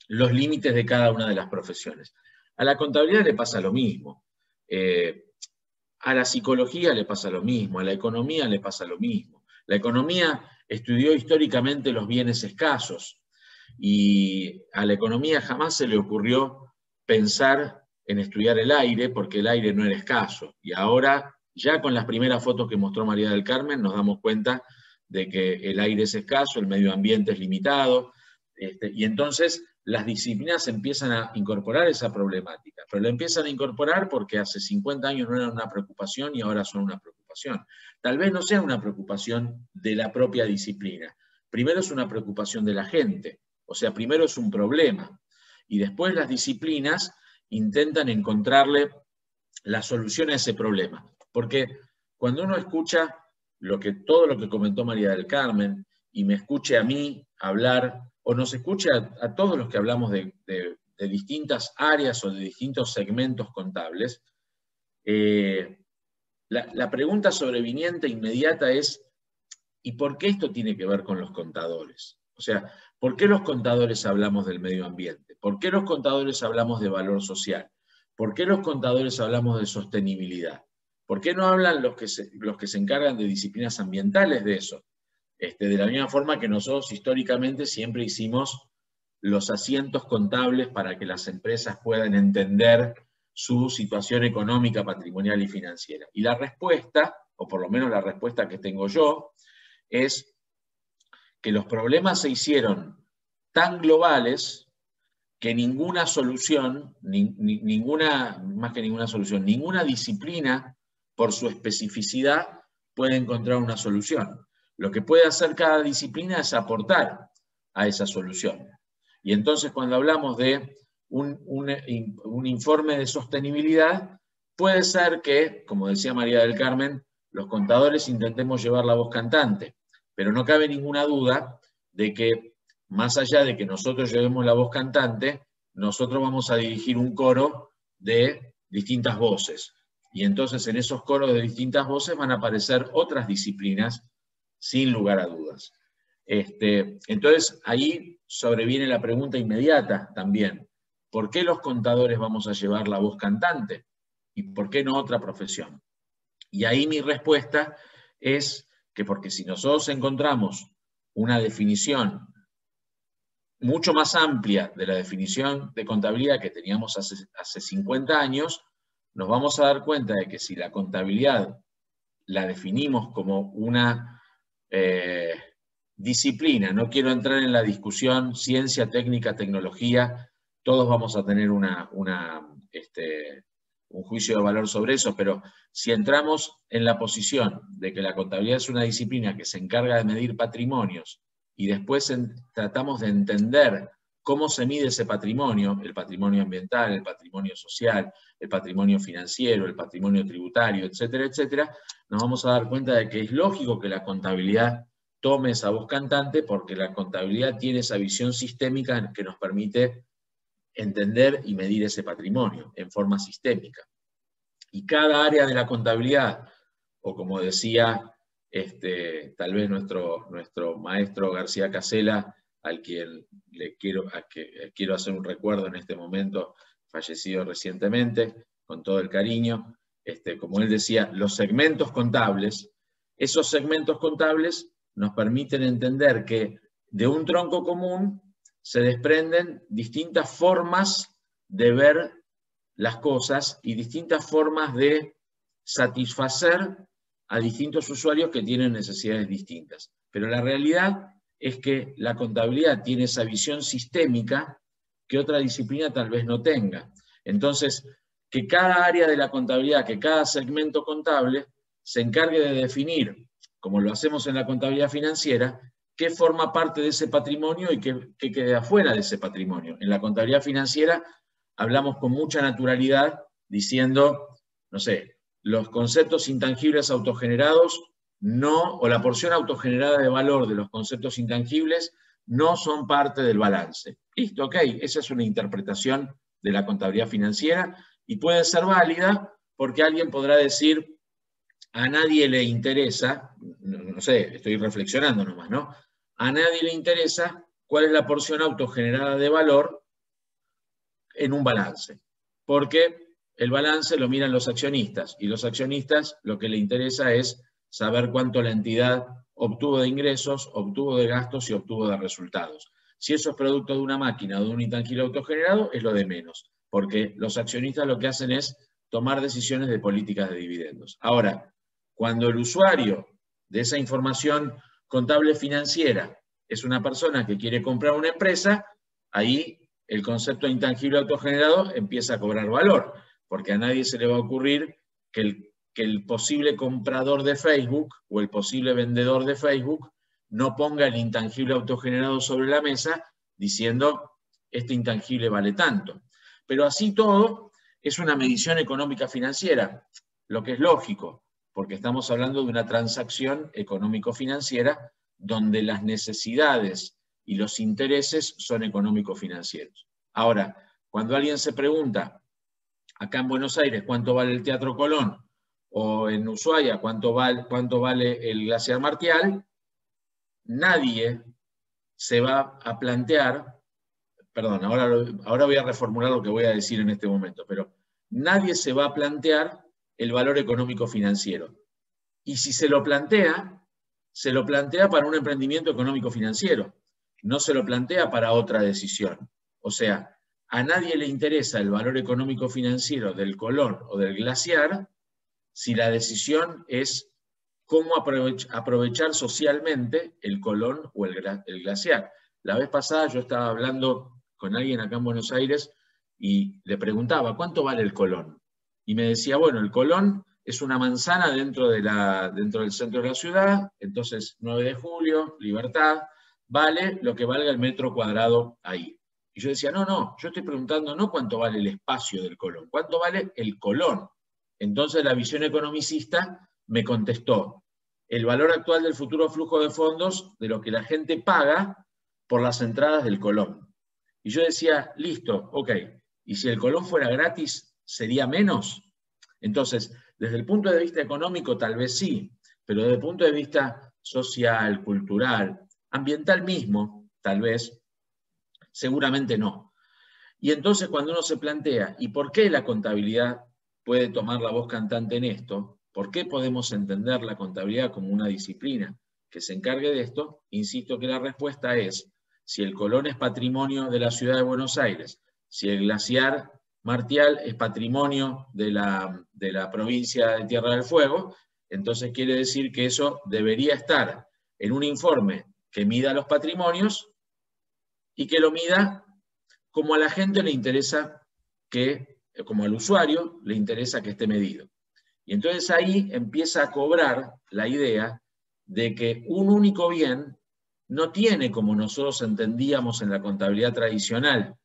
los límites de cada una de las profesiones. A la contabilidad le pasa lo mismo, a la psicología le pasa lo mismo, a la economía le pasa lo mismo. La economía estudió históricamente los bienes escasos y a la economía jamás se le ocurrió pensar en estudiar el aire porque el aire no era escaso. Y ahora, ya con las primeras fotos que mostró María del Carmen, nos damos cuenta de que el aire es escaso, el medio ambiente es limitado, y entonces las disciplinas empiezan a incorporar esa problemática, pero la empiezan a incorporar porque hace 50 años no era una preocupación y ahora son una preocupación. Tal vez no sea una preocupación de la propia disciplina, primero es una preocupación de la gente, o sea, primero es un problema, y después las disciplinas intentan encontrarle la solución a ese problema, porque cuando uno escucha todo lo que comentó María del Carmen, y me escuche a mí hablar, o nos escuche a todos los que hablamos de distintas áreas o de distintos segmentos contables, la pregunta sobreviniente inmediata es, ¿y por qué esto tiene que ver con los contadores? O sea, ¿por qué los contadores hablamos del medio ambiente? ¿Por qué los contadores hablamos de valor social? ¿Por qué los contadores hablamos de sostenibilidad? ¿Por qué no hablan los que se encargan de disciplinas ambientales de eso? De la misma forma que nosotros históricamente siempre hicimos los asientos contables para que las empresas puedan entender su situación económica, patrimonial y financiera. Y la respuesta, o por lo menos la respuesta que tengo yo, es que los problemas se hicieron tan globales que ninguna solución, más que ninguna solución, ninguna disciplina, por su especificidad, puede encontrar una solución. Lo que puede hacer cada disciplina es aportar a esa solución. Y entonces cuando hablamos de un informe de sostenibilidad, puede ser que, como decía María del Carmen, los contadores intentemos llevar la voz cantante, pero no cabe ninguna duda de que, más allá de que nosotros llevemos la voz cantante, nosotros vamos a dirigir un coro de distintas voces. Y entonces en esos coros de distintas voces van a aparecer otras disciplinas, sin lugar a dudas. Entonces ahí sobreviene la pregunta inmediata también. ¿Por qué los contadores vamos a llevar la voz cantante? ¿Y por qué no otra profesión? Y ahí mi respuesta es que porque si nosotros encontramos una definición mucho más amplia de la definición de contabilidad que teníamos hace 50 años, nos vamos a dar cuenta de que si la contabilidad la definimos como una disciplina, no quiero entrar en la discusión ciencia, técnica, tecnología, todos vamos a tener una un juicio de valor sobre eso, pero si entramos en la posición de que la contabilidad es una disciplina que se encarga de medir patrimonios y después tratamos de entender cómo se mide ese patrimonio, el patrimonio ambiental, el patrimonio social, el patrimonio financiero, el patrimonio tributario, etcétera, etcétera, nos vamos a dar cuenta de que es lógico que la contabilidad tome esa voz cantante, porque la contabilidad tiene esa visión sistémica que nos permite entender y medir ese patrimonio en forma sistémica. Y cada área de la contabilidad, o como decía tal vez nuestro maestro García Casella, al quien quiero hacer un recuerdo en este momento, fallecido recientemente, con todo el cariño, como él decía, los segmentos contables, esos segmentos contables nos permiten entender que de un tronco común se desprenden distintas formas de ver las cosas y distintas formas de satisfacer a distintos usuarios que tienen necesidades distintas. Pero la realidad es que la contabilidad tiene esa visión sistémica que otra disciplina tal vez no tenga. Entonces, que cada área de la contabilidad, que cada segmento contable se encargue de definir, como lo hacemos en la contabilidad financiera, qué forma parte de ese patrimonio y qué queda afuera de ese patrimonio. En la contabilidad financiera hablamos con mucha naturalidad diciendo, no sé, los conceptos intangibles autogenerados no, o la porción autogenerada de valor de los conceptos intangibles no son parte del balance. Listo, ok, esa es una interpretación de la contabilidad financiera y puede ser válida porque alguien podrá decir, a nadie le interesa, no sé, estoy reflexionando nomás, ¿no? A nadie le interesa cuál es la porción autogenerada de valor en un balance, porque el balance lo miran los accionistas, y los accionistas lo que le interesa es saber cuánto la entidad obtuvo de ingresos, obtuvo de gastos y obtuvo de resultados. Si eso es producto de una máquina o de un intangible autogenerado, es lo de menos, porque los accionistas lo que hacen es tomar decisiones de políticas de dividendos. Ahora, cuando el usuario de esa información contable financiera es una persona que quiere comprar una empresa, ahí el concepto de intangible autogenerado empieza a cobrar valor, porque a nadie se le va a ocurrir que el posible comprador de Facebook o el posible vendedor de Facebook no ponga el intangible autogenerado sobre la mesa diciendo, este intangible vale tanto. Pero así todo es una medición económica financiera, lo que es lógico, porque estamos hablando de una transacción económico-financiera donde las necesidades y los intereses son económico-financieros. Ahora, cuando alguien se pregunta, acá en Buenos Aires, ¿cuánto vale el Teatro Colón? O en Ushuaia, ¿cuánto vale el Glaciar Martial? Nadie se va a plantear, perdón, ahora voy a reformular lo que voy a decir en este momento, pero nadie se va a plantear el valor económico-financiero. Y si se lo plantea para un emprendimiento económico-financiero. No se lo plantea para otra decisión. O sea, a nadie le interesa el valor económico-financiero del Colón o del Glaciar si la decisión es cómo aprovechar socialmente el Colón o el Glaciar. La vez pasada yo estaba hablando con alguien acá en Buenos Aires y le preguntaba, ¿cuánto vale el Colón? Y me decía, bueno, el Colón es una manzana dentro del centro de la ciudad, entonces 9 de julio, Libertad, vale lo que valga el metro cuadrado ahí. Y yo decía, no, yo estoy preguntando no cuánto vale el espacio del Colón, cuánto vale el Colón. Entonces la visión economicista me contestó, el valor actual del futuro flujo de fondos de lo que la gente paga por las entradas del Colón. Y yo decía, listo, ok, y si el Colón fuera gratis, ¿sería menos? Entonces, desde el punto de vista económico tal vez sí, pero desde el punto de vista social, cultural, ambiental mismo, tal vez, seguramente no. Y entonces cuando uno se plantea, ¿y por qué la contabilidad puede tomar la voz cantante en esto? ¿Por qué podemos entender la contabilidad como una disciplina que se encargue de esto? Insisto que la respuesta es, si el Colón es patrimonio de la ciudad de Buenos Aires, si el Glaciar Martial es patrimonio de la provincia de Tierra del Fuego, entonces quiere decir que eso debería estar en un informe que mida los patrimonios y que lo mida como a la gente le interesa que como al usuario, le interesa que esté medido. Y entonces ahí empieza a cobrar la idea de que un único bien no tiene, como nosotros entendíamos en la contabilidad tradicional,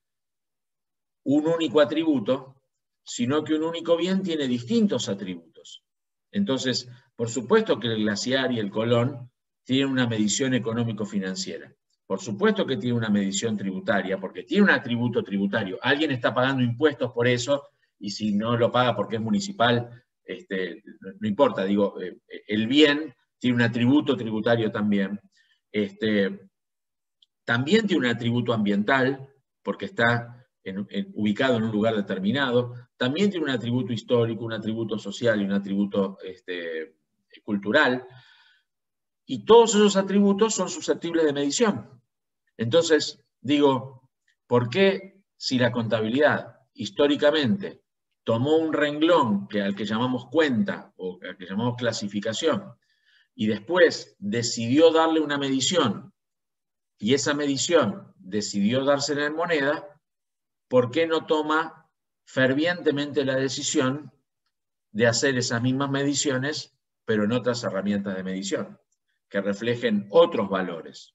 un único atributo, sino que un único bien tiene distintos atributos. Entonces, por supuesto que el Glaciar y el Colón tienen una medición económico-financiera. Por supuesto que tiene una medición tributaria, porque tiene un atributo tributario. Alguien está pagando impuestos por eso, y si no lo paga porque es municipal, no importa, digo, el bien tiene un atributo tributario también. También tiene un atributo ambiental, porque está ubicado en un lugar determinado. También tiene un atributo histórico, un atributo social y un atributo cultural. Y todos esos atributos son susceptibles de medición. Entonces, digo, ¿por qué si la contabilidad históricamente tomó un renglón al que llamamos cuenta o al que llamamos clasificación y después decidió darle una medición y esa medición decidió dársela en moneda, ¿por qué no toma fervientemente la decisión de hacer esas mismas mediciones, pero en otras herramientas de medición, que reflejen otros valores?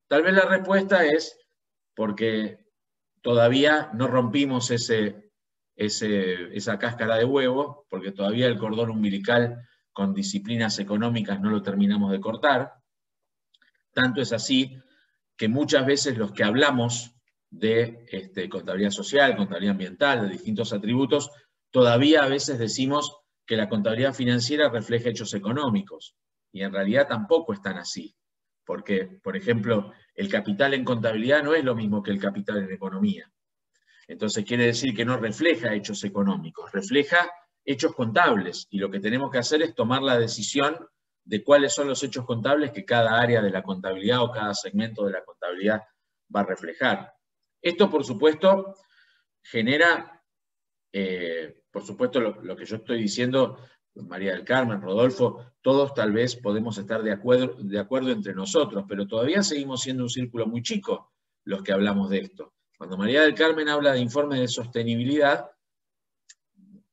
Tal vez la respuesta es porque todavía no rompimos esa cáscara de huevo, porque todavía el cordón umbilical con disciplinas económicas no lo terminamos de cortar. Tanto es así que muchas veces los que hablamos de contabilidad social, contabilidad ambiental, de distintos atributos, todavía a veces decimos que la contabilidad financiera refleja hechos económicos, y en realidad tampoco es tan así. Porque, por ejemplo, el capital en contabilidad no es lo mismo que el capital en economía. Entonces quiere decir que no refleja hechos económicos, refleja hechos contables. Y lo que tenemos que hacer es tomar la decisión de cuáles son los hechos contables que cada área de la contabilidad o cada segmento de la contabilidad va a reflejar. Esto, por supuesto, genera, por supuesto, lo que yo estoy diciendo, María del Carmen, Rodolfo, todos tal vez podemos estar de acuerdo entre nosotros, pero todavía seguimos siendo un círculo muy chico los que hablamos de esto. Cuando María del Carmen habla de informes de sostenibilidad,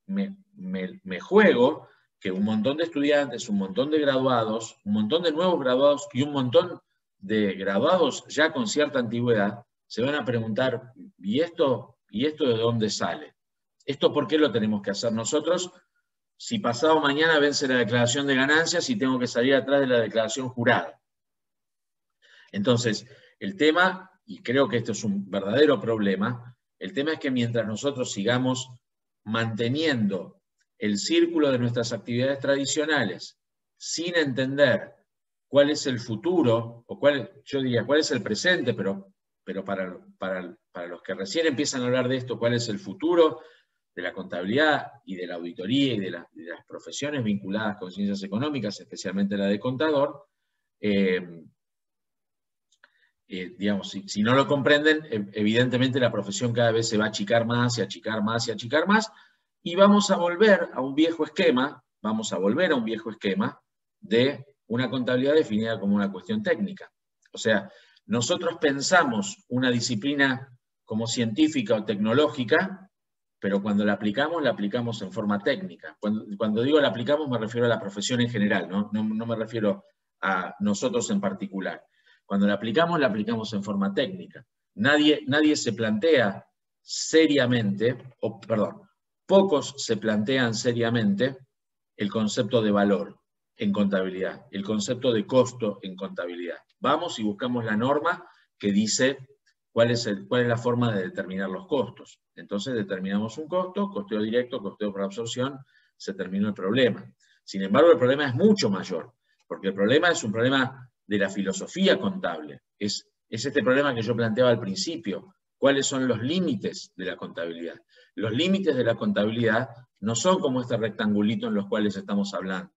me juego que un montón de estudiantes, un montón de graduados, un montón de nuevos graduados y un montón de graduados ya con cierta antigüedad se van a preguntar, ¿y esto de dónde sale? ¿Esto por qué lo tenemos que hacer nosotros? Si pasado mañana vence la declaración de ganancias y tengo que salir atrás de la declaración jurada. Entonces, el tema, y creo que esto es un verdadero problema, el tema es que mientras nosotros sigamos manteniendo el círculo de nuestras actividades tradicionales sin entender cuál es el futuro, o yo diría cuál es el presente, pero para los que recién empiezan a hablar de esto, cuál es el futuro de la contabilidad y de la auditoría y de las profesiones vinculadas con ciencias económicas, especialmente la de contador, digamos, si no lo comprenden, evidentemente la profesión cada vez se va a achicar más y achicar más y achicar más, y vamos a volver a un viejo esquema, de una contabilidad definida como una cuestión técnica. O sea, nosotros pensamos una disciplina como científica o tecnológica, pero cuando la aplicamos en forma técnica. Cuando digo la aplicamos me refiero a la profesión en general, no me refiero a nosotros en particular. Cuando la aplicamos en forma técnica. Nadie se plantea seriamente, pocos se plantean seriamente el concepto de valor en contabilidad, el concepto de costo en contabilidad. Vamos y buscamos la norma que dice cuál es la forma de determinar los costos. Entonces determinamos un costo, costeo directo, costeo por absorción, se terminó el problema. Sin embargo, el problema es mucho mayor, porque el problema es un problema de la filosofía contable. Es este problema que yo planteaba al principio. ¿Cuáles son los límites de la contabilidad? Los límites de la contabilidad no son como este rectangulito en los cuales estamos hablando.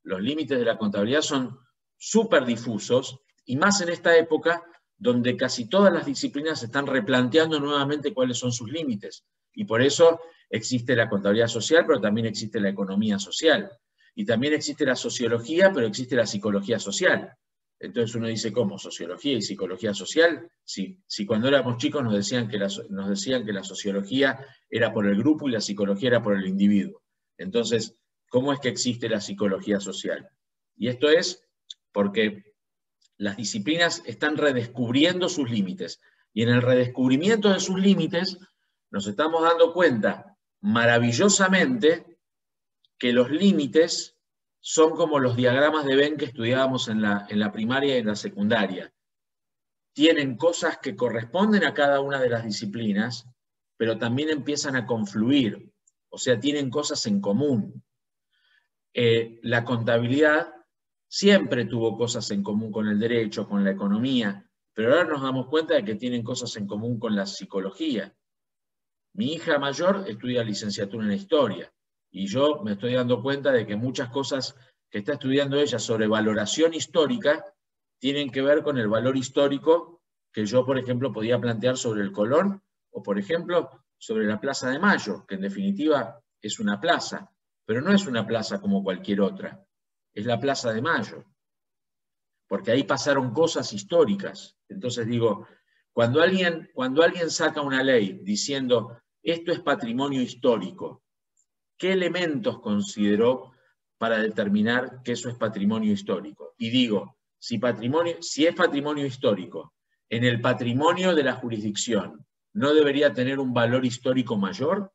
Los límites de la contabilidad son súper difusos, y más en esta época donde casi todas las disciplinas están replanteando nuevamente cuáles son sus límites. Y por eso existe la contabilidad social, pero también existe la economía social. Y también existe la sociología, pero existe la psicología social. Entonces uno dice, ¿cómo? ¿Sociología y psicología social? Si cuando éramos chicos nos decían que la sociología era por el grupo y la psicología era por el individuo. Entonces, ¿cómo es que existe la psicología social? Y esto es porque las disciplinas están redescubriendo sus límites. Y en el redescubrimiento de sus límites nos estamos dando cuenta maravillosamente que los límites son como los diagramas de Venn que estudiábamos en la primaria y en la secundaria. Tienen cosas que corresponden a cada una de las disciplinas, pero también empiezan a confluir, o sea, tienen cosas en común. La contabilidad siempre tuvo cosas en común con el derecho, con la economía, pero ahora nos damos cuenta de que tienen cosas en común con la psicología. Mi hija mayor estudia licenciatura en historia, y yo me estoy dando cuenta de que muchas cosas que está estudiando ella sobre valoración histórica tienen que ver con el valor histórico que yo, por ejemplo, podía plantear sobre el Colón, o por ejemplo, sobre la Plaza de Mayo, que en definitiva es una plaza, pero no es una plaza como cualquier otra, es la Plaza de Mayo, porque ahí pasaron cosas históricas. Entonces digo, cuando alguien saca una ley diciendo esto es patrimonio histórico, ¿qué elementos consideró para determinar que eso es patrimonio histórico? Y digo, si es patrimonio histórico, en el patrimonio de la jurisdicción, ¿no debería tener un valor histórico mayor?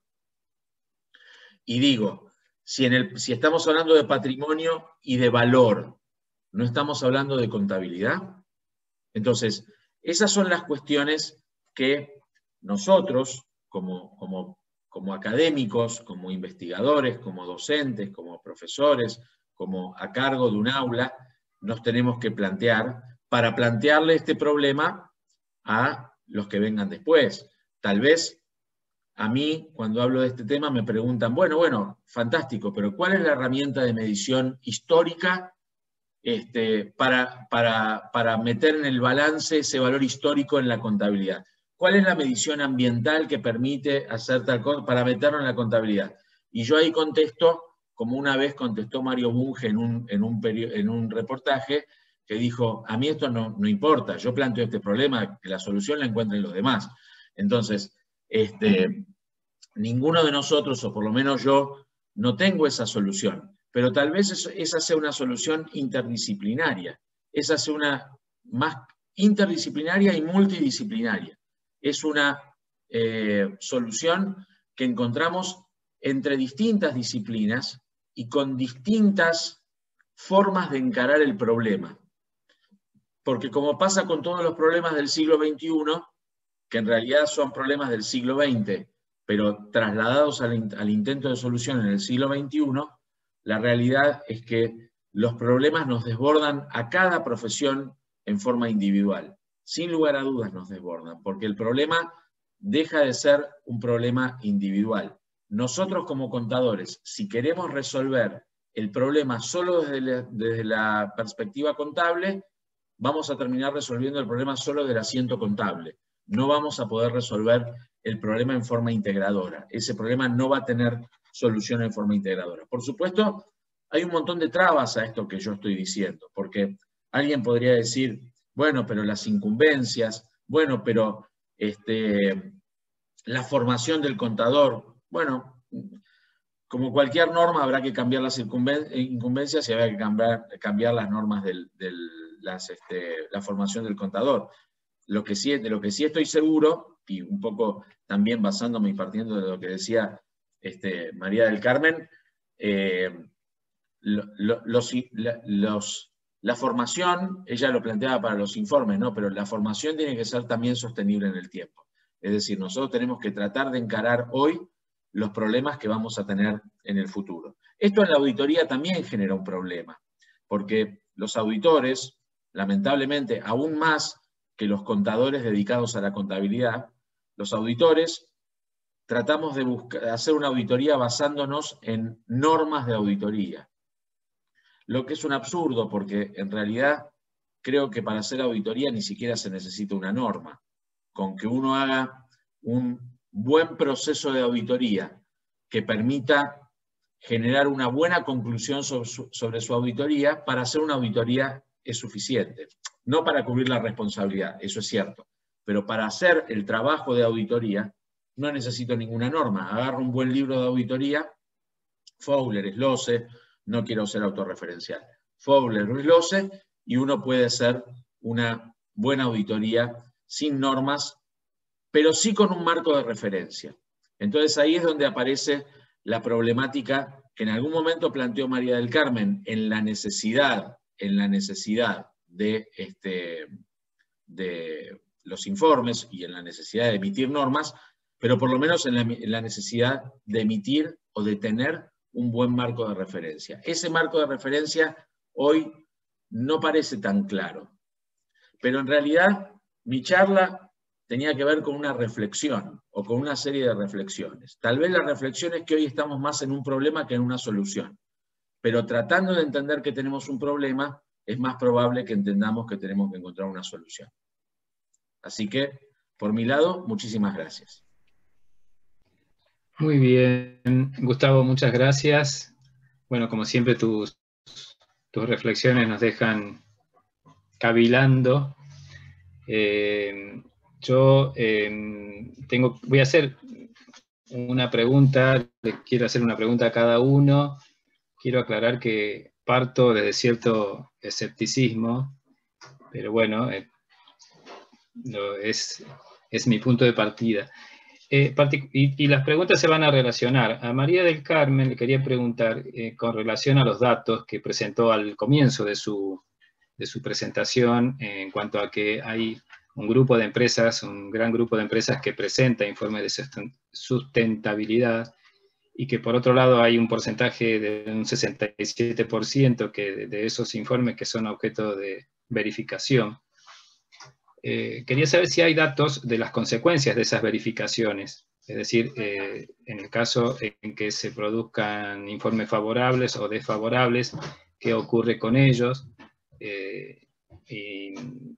Y digo, si estamos hablando de patrimonio y de valor, ¿no estamos hablando de contabilidad? Entonces, esas son las cuestiones que nosotros, como académicos, como investigadores, como docentes, como profesores, como a cargo de un aula, nos tenemos que plantear para plantearle este problema a los que vengan después. Tal vez a mí, cuando hablo de este tema, me preguntan, bueno, fantástico, pero ¿cuál es la herramienta de medición histórica para meter en el balance ese valor histórico en la contabilidad? ¿Cuál es la medición ambiental que permite hacer tal cosa para meterlo en la contabilidad? Y yo ahí contesto, como una vez contestó Mario Bunge en un reportaje, que dijo, a mí esto no importa, yo planteo este problema, que la solución la encuentren los demás. Entonces, ninguno de nosotros, o por lo menos yo, no tengo esa solución, pero tal vez esa sea una solución interdisciplinaria, esa sea una más interdisciplinaria y multidisciplinaria. Es una solución que encontramos entre distintas disciplinas y con distintas formas de encarar el problema. Porque como pasa con todos los problemas del siglo XXI, que en realidad son problemas del siglo XX, pero trasladados al intento de solución en el siglo XXI, la realidad es que los problemas nos desbordan a cada profesión en forma individual. Sin lugar a dudas nos desbordan, porque el problema deja de ser un problema individual. Nosotros como contadores, si queremos resolver el problema solo desde la perspectiva contable, vamos a terminar resolviendo el problema solo del asiento contable. No vamos a poder resolver el problema en forma integradora. Ese problema no va a tener solución en forma integradora. Por supuesto, hay un montón de trabas a esto que yo estoy diciendo, porque alguien podría decir, bueno, pero las incumbencias, bueno, pero la formación del contador, bueno, como cualquier norma habrá que cambiar las incumbencias y habrá que cambiar las normas la formación del contador. De lo que sí estoy seguro, y un poco también basándome y partiendo de lo que decía María del Carmen, la formación, ella lo planteaba para los informes, ¿no? Pero la formación tiene que ser también sostenible en el tiempo. Es decir, nosotros tenemos que tratar de encarar hoy los problemas que vamos a tener en el futuro. Esto en la auditoría también genera un problema, porque los auditores, lamentablemente, aún más que los contadores dedicados a la contabilidad, los auditores tratamos de hacer una auditoría basándonos en normas de auditoría. Lo que es un absurdo, porque en realidad creo que para hacer auditoría ni siquiera se necesita una norma. Con que uno haga un buen proceso de auditoría que permita generar una buena conclusión sobre su auditoría, para hacer una auditoría es suficiente. No para cubrir la responsabilidad, eso es cierto, pero para hacer el trabajo de auditoría no necesito ninguna norma. Agarro un buen libro de auditoría, Fowler, Schlosse, no quiero ser autorreferencial, Fowler, Schlosse, y uno puede hacer una buena auditoría sin normas, pero sí con un marco de referencia. Entonces ahí es donde aparece la problemática que en algún momento planteó María del Carmen en la necesidad de los informes y en la necesidad de emitir normas, pero por lo menos en la necesidad de emitir o de tener un buen marco de referencia. Ese marco de referencia hoy no parece tan claro, pero en realidad mi charla tenía que ver con una reflexión o con una serie de reflexiones. Tal vez la reflexión es que hoy estamos más en un problema que en una solución, pero tratando de entender que tenemos un problema, es más probable que entendamos que tenemos que encontrar una solución. Así que, por mi lado, muchísimas gracias. Muy bien, Gustavo, muchas gracias. Bueno, como siempre, tus reflexiones nos dejan cavilando. Yo voy a hacer una pregunta, le quiero hacer una pregunta a cada uno. Quiero aclarar que parto desde cierto escepticismo, pero bueno, es mi punto de partida. Y las preguntas se van a relacionar. A María del Carmen le quería preguntar con relación a los datos que presentó al comienzo de su presentación en cuanto a que hay un grupo de empresas, un gran grupo de empresas que presenta informes de sustentabilidad y que por otro lado hay un porcentaje de un 67% de esos informes que son objeto de verificación. Quería saber si hay datos de las consecuencias de esas verificaciones, es decir, en el caso en que se produzcan informes favorables o desfavorables, qué ocurre con ellos, y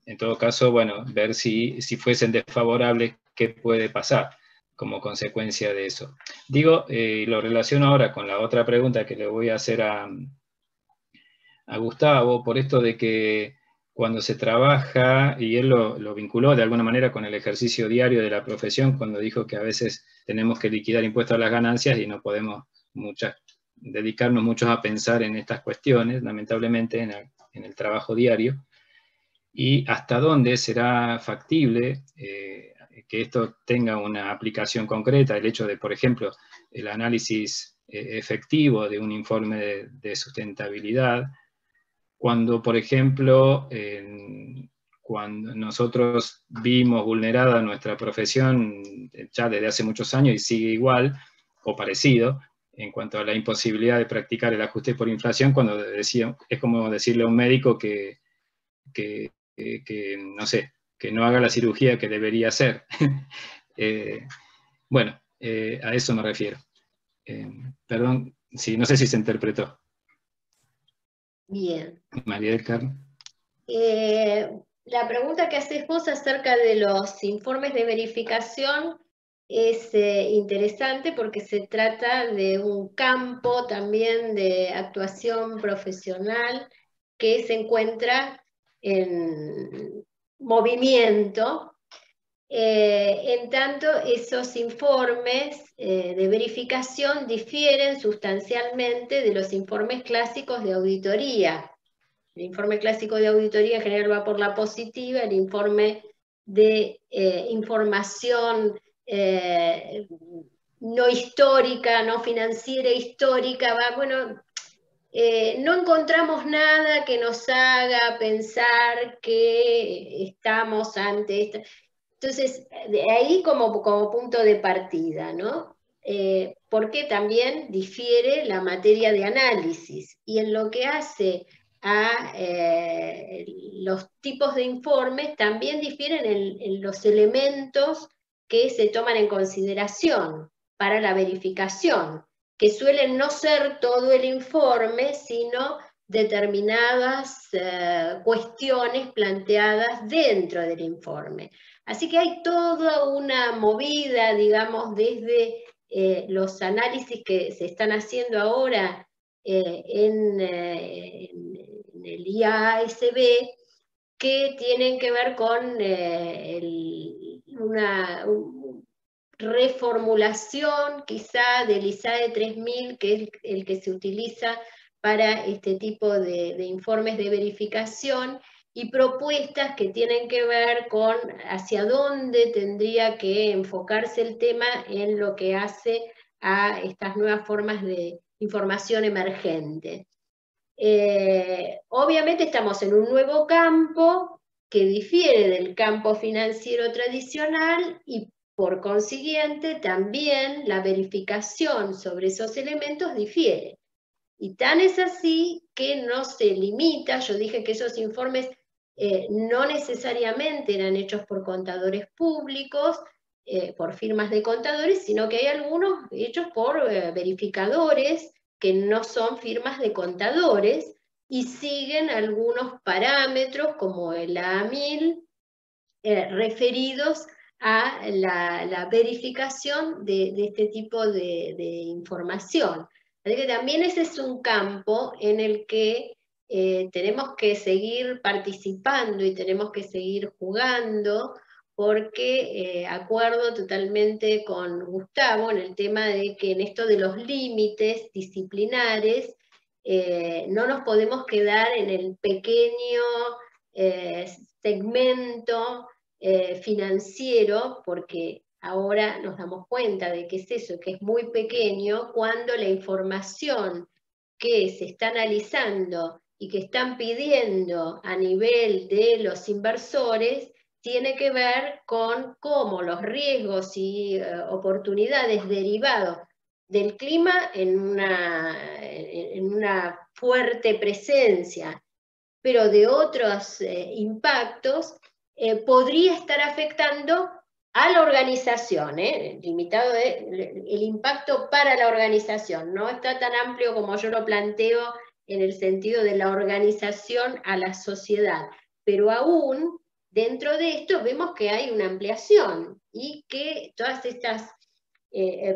en todo caso, bueno, ver si fuesen desfavorables, qué puede pasar como consecuencia de eso. Digo, lo relaciono ahora con la otra pregunta que le voy a hacer a Gustavo, por esto de que cuando se trabaja, y él lo vinculó de alguna manera con el ejercicio diario de la profesión, cuando dijo que a veces tenemos que liquidar impuestos a las ganancias y no podemos dedicarnos muchos a pensar en estas cuestiones, lamentablemente en el trabajo diario, y hasta dónde será factible que esto tenga una aplicación concreta, el hecho de, por ejemplo, el análisis efectivo de un informe de sustentabilidad, cuando, por ejemplo, cuando nosotros vimos vulnerada nuestra profesión ya desde hace muchos años y sigue igual o parecido, en cuanto a la imposibilidad de practicar el ajuste por inflación, cuando decía, es como decirle a un médico que no sé, que no haga la cirugía que debería hacer. Bueno, a eso me refiero. Perdón, sí, no sé si se interpretó. Bien. María del Carmen. La pregunta que haces vos acerca de los informes de verificación es interesante porque se trata de un campo también de actuación profesional que se encuentra en movimiento. En tanto, esos informes de verificación difieren sustancialmente de los informes clásicos de auditoría. El informe clásico de auditoría en general va por la positiva, el informe de información no histórica, no financiera, histórica, va, bueno, no encontramos nada que nos haga pensar que estamos ante esto. Entonces, de ahí como punto de partida, ¿no? Porque también difiere la materia de análisis, y en lo que hace a los tipos de informes también difieren en los elementos que se toman en consideración para la verificación, que suelen no ser todo el informe, sino determinadas cuestiones planteadas dentro del informe. Así que hay toda una movida, digamos, desde los análisis que se están haciendo ahora en el IASB, que tienen que ver con una reformulación quizá del ISAE 3000, que es el que se utiliza para este tipo de informes de verificación, y propuestas que tienen que ver con hacia dónde tendría que enfocarse el tema en lo que hace a estas nuevas formas de información emergente. Obviamente estamos en un nuevo campo que difiere del campo financiero tradicional y por consiguiente también la verificación sobre esos elementos difiere. Y tan es así que no se limita, yo dije que esos informes no necesariamente eran hechos por contadores públicos, por firmas de contadores, sino que hay algunos hechos por verificadores que no son firmas de contadores y siguen algunos parámetros como el A1000 referidos a la verificación de este tipo de información. Así que también ese es un campo en el que tenemos que seguir participando y tenemos que seguir jugando, porque acuerdo totalmente con Gustavo en el tema de que en esto de los límites disciplinares no nos podemos quedar en el pequeño segmento financiero, porque ahora nos damos cuenta de que es eso, que es muy pequeño, cuando la información que se está analizando y que están pidiendo a nivel de los inversores tiene que ver con cómo los riesgos y oportunidades derivados del clima en una fuerte presencia, pero de otros impactos, podría estar afectando a la organización, limitado el impacto para la organización, no está tan amplio como yo lo planteo en el sentido de la organización a la sociedad, pero aún dentro de esto vemos que hay una ampliación y que todas estas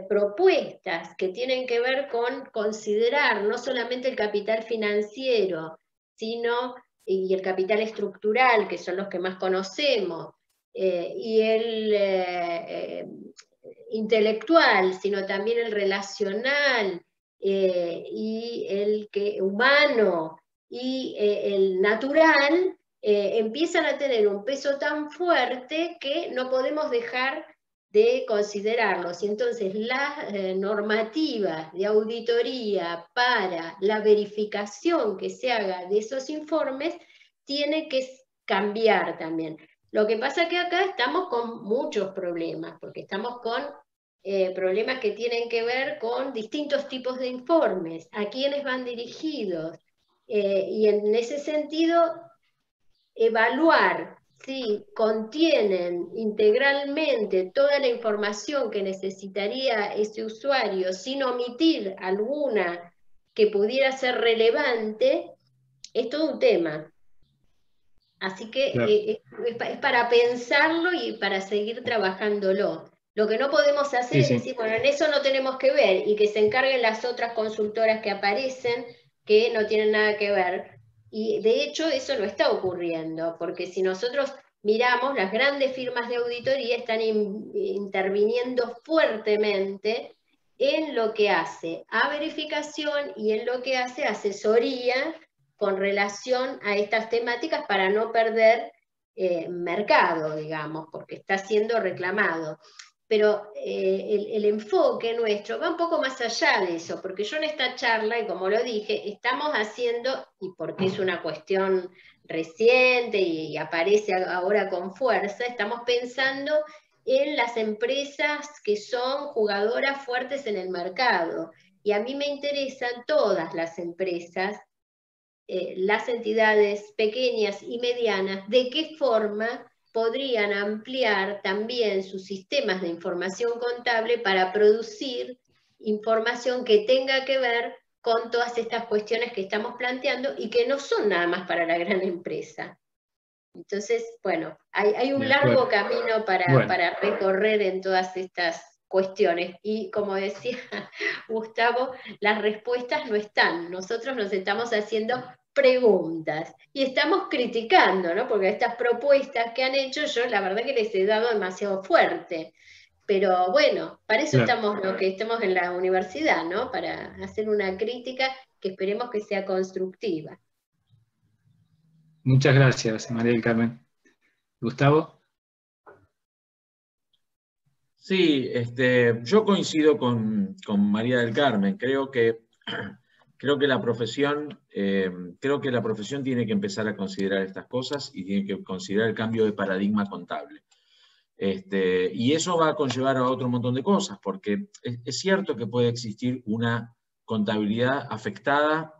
propuestas que tienen que ver con considerar no solamente el capital financiero, sino y el capital estructural, que son los que más conocemos, y el intelectual, sino también el relacional, y el humano y el natural, empiezan a tener un peso tan fuerte que no podemos dejar de considerarlos. Y entonces las normativas de auditoría para la verificación que se haga de esos informes tiene que cambiar también. Lo que pasa es que acá estamos con muchos problemas, porque estamos con problemas que tienen que ver con distintos tipos de informes, a quiénes van dirigidos, y en ese sentido evaluar si contienen integralmente toda la información que necesitaría ese usuario sin omitir alguna que pudiera ser relevante, es todo un tema. Así que claro, es para pensarlo y para seguir trabajándolo. Lo que no podemos hacer es decir, bueno, en eso no tenemos que ver y que se encarguen las otras consultoras que aparecen que no tienen nada que ver. Y de hecho eso no está ocurriendo, porque si nosotros miramos, las grandes firmas de auditoría están interviniendo fuertemente en lo que hace a verificación y en lo que hace asesoría con relación a estas temáticas para no perder mercado, digamos, porque está siendo reclamado. Pero el enfoque nuestro va un poco más allá de eso, porque yo en esta charla, y como lo dije, estamos haciendo, y porque es una cuestión reciente y aparece ahora con fuerza, estamos pensando en las empresas que son jugadoras fuertes en el mercado. Y a mí me interesan todas las empresas, las entidades pequeñas y medianas, de qué forma podrían ampliar también sus sistemas de información contable para producir información que tenga que ver con todas estas cuestiones que estamos planteando y que no son nada más para la gran empresa. Entonces, bueno, hay un largo camino para recorrer en todas estas cuestiones. Y como decía Gustavo, las respuestas no están. Nosotros nos estamos haciendo preguntas. Y estamos criticando, ¿no? Porque estas propuestas que han hecho yo, la verdad que les he dado demasiado fuerte. Pero bueno, para eso Claro. estamos, lo que estamos en la universidad, ¿no? Para hacer una crítica que esperemos que sea constructiva. Muchas gracias, María del Carmen. Gustavo. Sí, yo coincido con María del Carmen. Creo que la profesión tiene que empezar a considerar estas cosas y tiene que considerar el cambio de paradigma contable. Y eso va a conllevar a otro montón de cosas, porque es cierto que puede existir una contabilidad afectada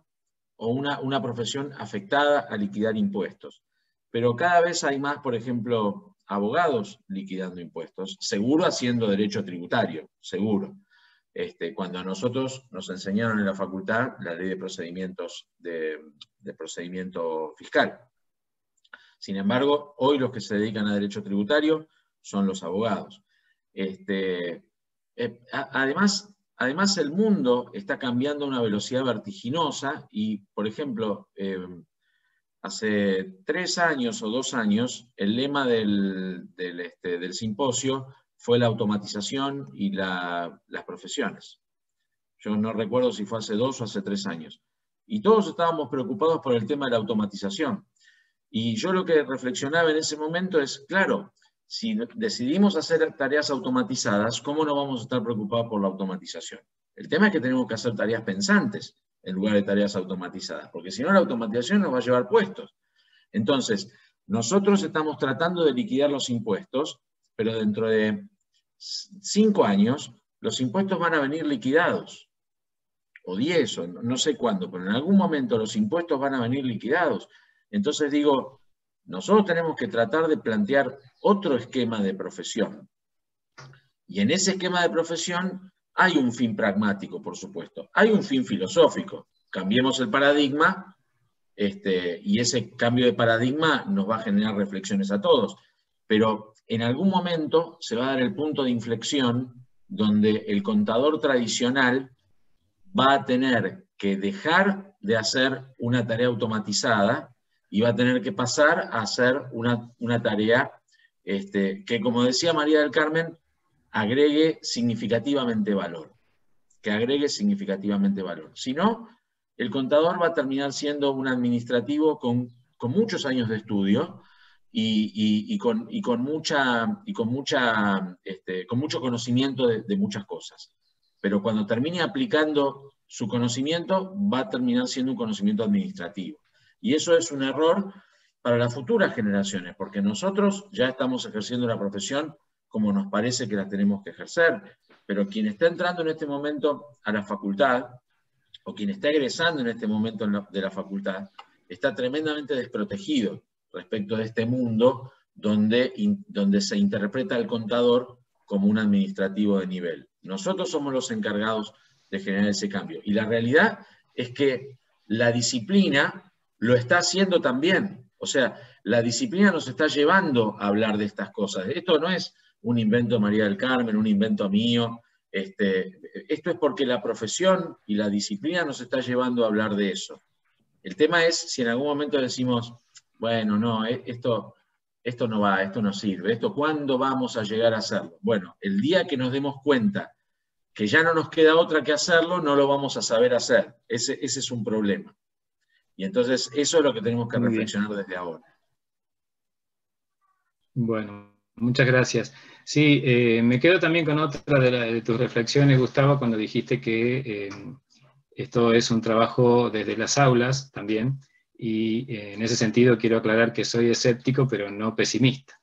o una profesión afectada a liquidar impuestos, pero cada vez hay más, por ejemplo, abogados liquidando impuestos, seguro haciendo derecho tributario, seguro. Cuando a nosotros nos enseñaron en la facultad la ley de procedimientos de procedimiento fiscal. Sin embargo, hoy los que se dedican a derecho tributario son los abogados. Además, el mundo está cambiando a una velocidad vertiginosa y, por ejemplo, hace 3 años o 2 años, el lema del simposio fue la automatización y las profesiones. Yo no recuerdo si fue hace 2 o hace 3 años. Y todos estábamos preocupados por el tema de la automatización. Y yo lo que reflexionaba en ese momento es, claro, si decidimos hacer tareas automatizadas, ¿cómo no vamos a estar preocupados por la automatización? El tema es que tenemos que hacer tareas pensantes en lugar de tareas automatizadas, porque si no la automatización nos va a llevar puestos. Entonces, nosotros estamos tratando de liquidar los impuestos, pero dentro de 5 años los impuestos van a venir liquidados, o 10, o no sé cuándo, pero en algún momento los impuestos van a venir liquidados. Entonces digo, nosotros tenemos que tratar de plantear otro esquema de profesión. Y en ese esquema de profesión hay un fin pragmático, por supuesto. Hay un fin filosófico. Cambiemos el paradigma, y ese cambio de paradigma nos va a generar reflexiones a todos. Pero en algún momento se va a dar el punto de inflexión donde el contador tradicional va a tener que dejar de hacer una tarea automatizada y va a tener que pasar a hacer una tarea que, como decía María del Carmen, agregue significativamente valor. Que agregue significativamente valor. Si no, el contador va a terminar siendo un administrativo con muchos años de estudio y con mucho conocimiento de muchas cosas. Pero cuando termine aplicando su conocimiento, va a terminar siendo un conocimiento administrativo. Y eso es un error para las futuras generaciones, porque nosotros ya estamos ejerciendo la profesión como nos parece que la tenemos que ejercer, pero quien está entrando en este momento a la facultad, o quien está egresando en este momento de la facultad, está tremendamente desprotegido respecto de este mundo donde se interpreta al contador como un administrativo de nivel. Nosotros somos los encargados de generar ese cambio. Y la realidad es que la disciplina lo está haciendo también. O sea, la disciplina nos está llevando a hablar de estas cosas. Esto no es un invento de María del Carmen, un invento mío. Esto es porque la profesión y la disciplina nos está llevando a hablar de eso. El tema es si en algún momento decimos, bueno, no, esto no va, esto no sirve, ¿cuándo vamos a llegar a hacerlo? Bueno, el día que nos demos cuenta que ya no nos queda otra que hacerlo, no lo vamos a saber hacer. Ese es un problema. Y entonces eso es lo que tenemos que reflexionar desde ahora. Bueno, muchas gracias. Sí, me quedo también con otra de tus reflexiones, Gustavo, cuando dijiste que esto es un trabajo desde las aulas también, y en ese sentido quiero aclarar que soy escéptico, pero no pesimista.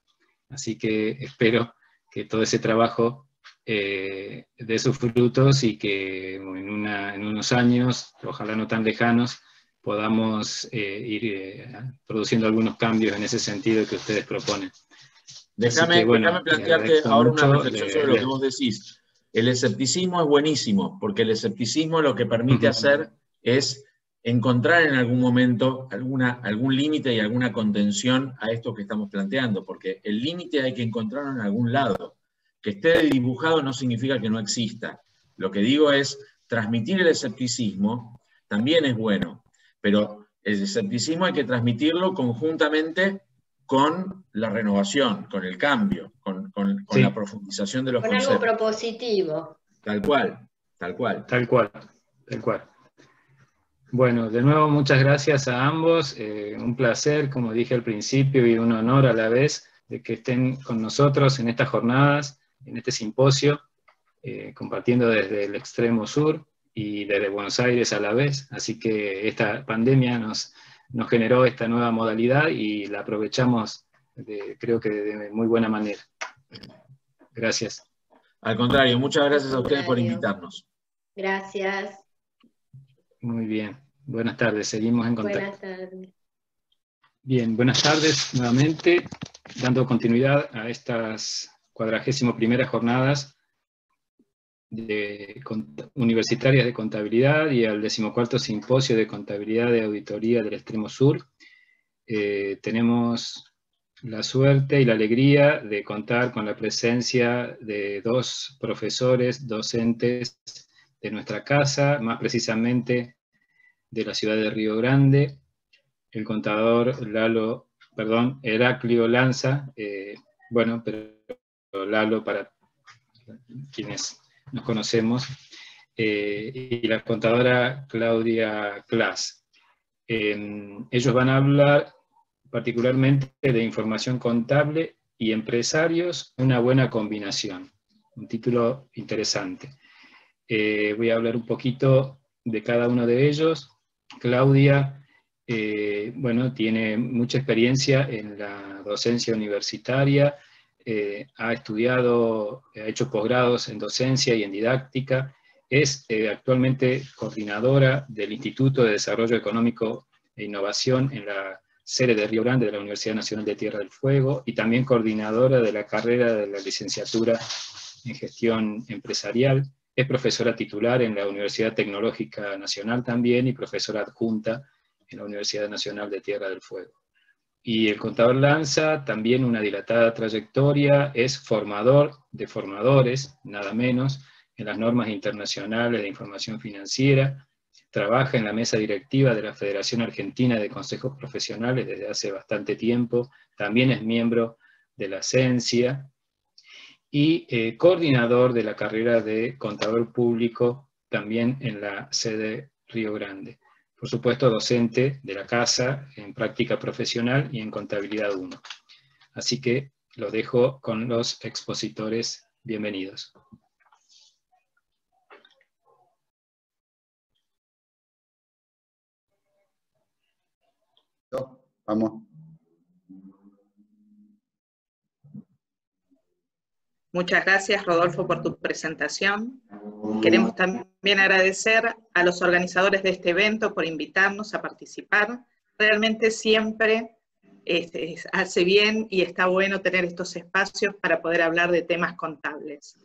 Así que espero que todo ese trabajo dé sus frutos y que en unos años, ojalá no tan lejanos, podamos ir produciendo algunos cambios en ese sentido que ustedes proponen. Déjame plantearte ahora una reflexión sobre lo que vos decís. El escepticismo es buenísimo, porque el escepticismo lo que permite hacer es encontrar en algún momento algún límite y alguna contención a esto que estamos planteando, porque el límite hay que encontrarlo en algún lado. Que esté dibujado no significa que no exista. Lo que digo es, transmitir el escepticismo también es bueno, pero El escepticismo hay que transmitirlo conjuntamente con la renovación, con el cambio, con Sí. la profundización de los con conceptos. algo propositivo. Tal cual, tal cual. Tal cual, tal cual. Bueno, de nuevo muchas gracias a ambos, un placer, como dije al principio, y un honor a la vez de que estén con nosotros en estas jornadas, en este simposio, compartiendo desde el extremo sur y desde Buenos Aires a la vez, así que esta pandemia nos generó esta nueva modalidad y la aprovechamos, creo que de muy buena manera. Gracias. Al contrario, muchas gracias a ustedes por invitarnos. Gracias. Muy bien. Buenas tardes, seguimos en contacto. Buenas tardes. Bien, buenas tardes nuevamente, dando continuidad a estas 41ª jornadas universitarias de contabilidad y al 14º simposio de contabilidad de auditoría del extremo sur. Tenemos la suerte y la alegría de contar con la presencia de 2 profesores, docentes de nuestra casa, más precisamente de la ciudad de Río Grande, el contador Heraclio Lanza, bueno, pero Lalo para quienes nos conocemos, y la contadora Claudia Klaas. Ellos van a hablar particularmente de información contable y empresarios, una buena combinación. Un título interesante. Voy a hablar un poquito de cada uno de ellos. Claudia, bueno, tiene mucha experiencia en la docencia universitaria, ha estudiado, ha hecho posgrados en docencia y en didáctica, es actualmente coordinadora del Instituto de Desarrollo Económico e Innovación en la sede de Río Grande de la Universidad Nacional de Tierra del Fuego, y también coordinadora de la carrera de la licenciatura en Gestión Empresarial. Es profesora titular en la Universidad Tecnológica Nacional también, y profesora adjunta en la Universidad Nacional de Tierra del Fuego. Y el contador Lanza, también una dilatada trayectoria, es formador de formadores, nada menos, en las normas internacionales de información financiera, trabaja en la mesa directiva de la Federación Argentina de Consejos Profesionales desde hace bastante tiempo, también es miembro de la CENSIA, y coordinador de la carrera de contador público también en la sede Río Grande. Por supuesto, docente de la casa en práctica profesional y en contabilidad 1. Así que lo dejo con los expositores. Bienvenidos. Vamos. Muchas gracias, Rodolfo, por tu presentación. Queremos también agradecer a los organizadores de este evento por invitarnos a participar. Realmente siempre hace bien y está bueno tener estos espacios para poder hablar de temas contables.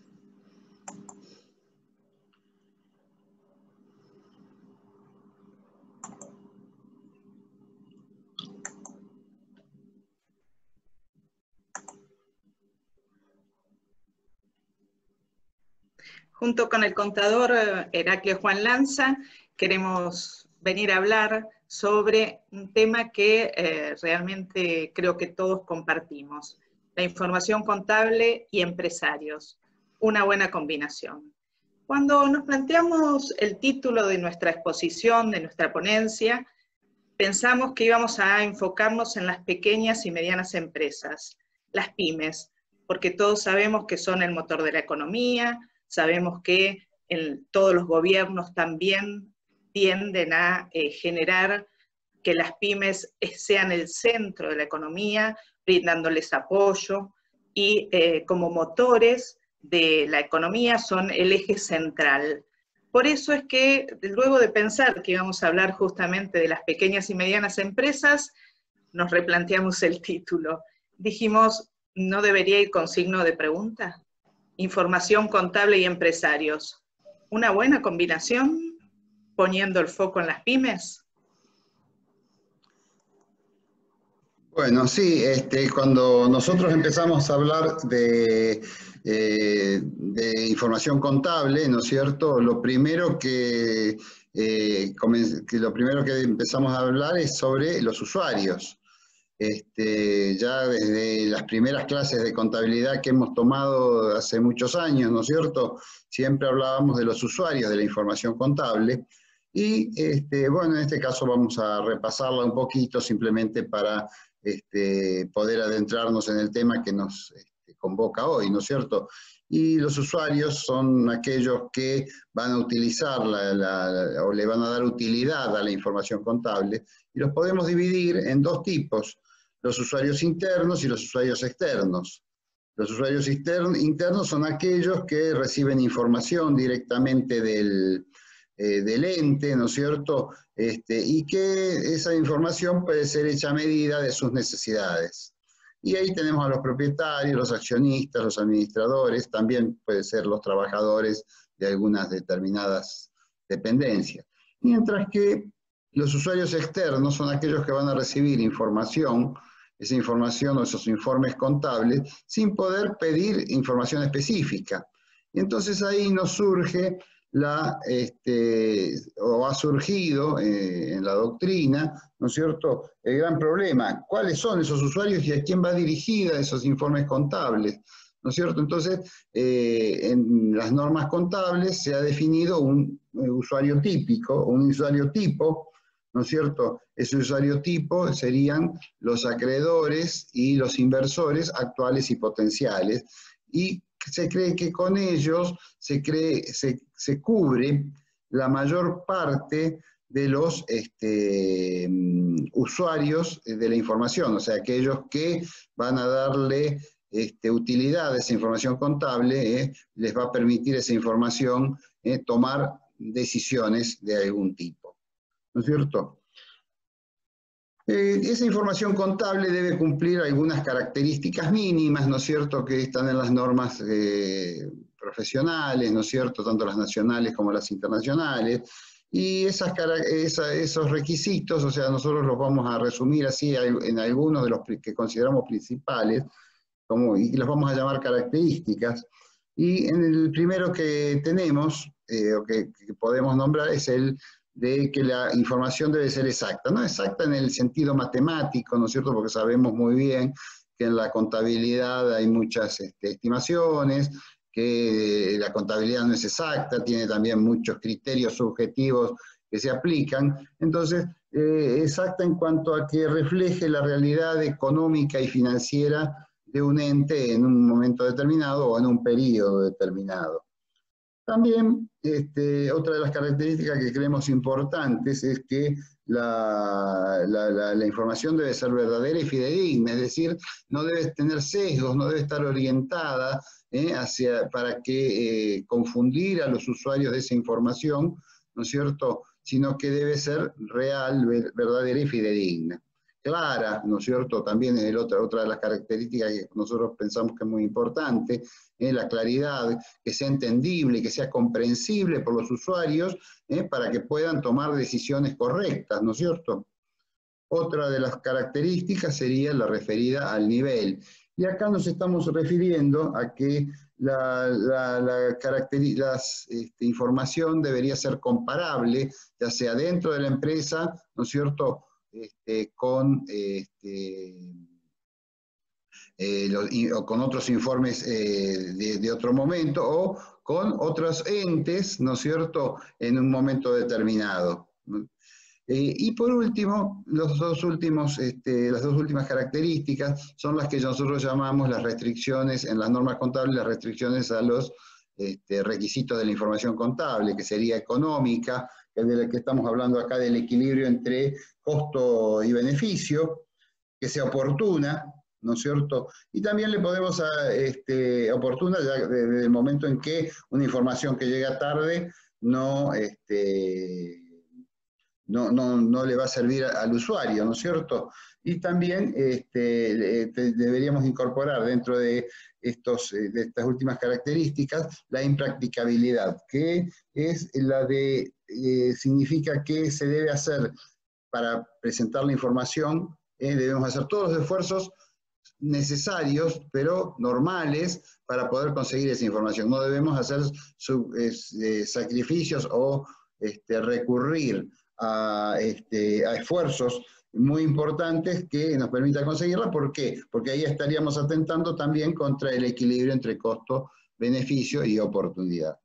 Junto con el contador Heraclio Juan Lanza, queremos venir a hablar sobre un tema que realmente creo que todos compartimos: la información contable y empresarios, una buena combinación. Cuando nos planteamos el título de nuestra exposición, de nuestra ponencia, pensamos que íbamos a enfocarnos en las pequeñas y medianas empresas, las pymes, porque todos sabemos que son el motor de la economía. Sabemos que todos los gobiernos también tienden a generar que las pymes sean el centro de la economía, brindándoles apoyo, y como motores de la economía son el eje central. Por eso es que, luego de pensar que íbamos a hablar justamente de las pequeñas y medianas empresas, nos replanteamos el título. Dijimos, ¿no debería ir con signo de pregunta? Información contable y empresarios. ¿Una buena combinación poniendo el foco en las pymes? Bueno, sí, cuando nosotros empezamos a hablar de información contable, ¿no es cierto? Lo primero que que lo primero que empezamos a hablar es sobre los usuarios. Ya desde las primeras clases de contabilidad que hemos tomado hace muchos años, ¿no es cierto? Siempre hablábamos de los usuarios de la información contable y, bueno, en este caso vamos a repasarla un poquito simplemente para poder adentrarnos en el tema que nos convoca hoy, ¿no es cierto? Y los usuarios son aquellos que van a utilizar o le van a dar utilidad a la información contable, y los podemos dividir en dos tipos: los usuarios internos y los usuarios externos. Los usuarios internos son aquellos que reciben información directamente del ente, ¿no es cierto? Y que esa información puede ser hecha a medida de sus necesidades. Y ahí tenemos a los propietarios, los accionistas, los administradores, también pueden ser los trabajadores de algunas determinadas dependencias. Mientras que los usuarios externos son aquellos que van a recibir información, esa información o esos informes contables, sin poder pedir información específica. Y entonces ahí nos surge o ha surgido en la doctrina, ¿no es cierto?, el gran problema: ¿cuáles son esos usuarios y a quién va dirigida esos informes contables? ¿No es cierto? Entonces, en las normas contables se ha definido un usuario típico, un usuario tipo, ¿no es cierto? Ese usuario tipo serían los acreedores y los inversores actuales y potenciales, y se cree que con ellos se cubre la mayor parte de los usuarios de la información, o sea, aquellos que van a darle utilidad a esa información contable, les va a permitir esa información tomar decisiones de algún tipo, ¿no es cierto? Esa información contable debe cumplir algunas características mínimas, ¿no es cierto?, que están en las normas profesionales, ¿no es cierto?, tanto las nacionales como las internacionales, y esos requisitos, o sea, nosotros los vamos a resumir así en algunos de los que consideramos principales, y los vamos a llamar características. Y en el primero que tenemos, o que podemos nombrar, es el de que la información debe ser exacta. No exacta en el sentido matemático, ¿no es cierto?, porque sabemos muy bien que en la contabilidad hay muchas estimaciones, que la contabilidad no es exacta, tiene también muchos criterios subjetivos que se aplican. Entonces, exacta en cuanto a que refleje la realidad económica y financiera de un ente en un momento determinado o en un periodo determinado. También, otra de las características que creemos importantes es que la información debe ser verdadera y fidedigna, es decir, no debe tener sesgos, no debe estar orientada para que confundir a los usuarios de esa información, ¿no es cierto?, sino que debe ser real, verdadera y fidedigna. Clara, ¿no es cierto?, también es otra de las características que nosotros pensamos que es muy importante, la claridad, que sea entendible, que sea comprensible por los usuarios, para que puedan tomar decisiones correctas, ¿no es cierto? Otra de las características sería la referida al nivel. Y acá nos estamos refiriendo a que la información debería ser comparable, ya sea dentro de la empresa, ¿no es cierto?, o con otros informes de otro momento, o con otros entes, ¿no es cierto?, en un momento determinado. Y por último, las dos últimas características son las que nosotros llamamos las restricciones en las normas contables, las restricciones a los requisitos de la información contable, que sería económica, que es de la que estamos hablando acá, del equilibrio entre costo y beneficio, que sea oportuna, ¿no es cierto? Y también le podemos oportuna ya desde el momento en que una información que llega tarde no le va a servir al usuario, ¿no es cierto? Y también deberíamos incorporar dentro de estas últimas características la impracticabilidad, que es significa que se debe hacer para presentar la información, debemos hacer todos los esfuerzos necesarios, pero normales, para poder conseguir esa información. No debemos hacer sacrificios o recurrir a esfuerzos muy importantes que nos permitan conseguirla. ¿Por qué? Porque ahí estaríamos atentando también contra el equilibrio entre costo, beneficio y oportunidad.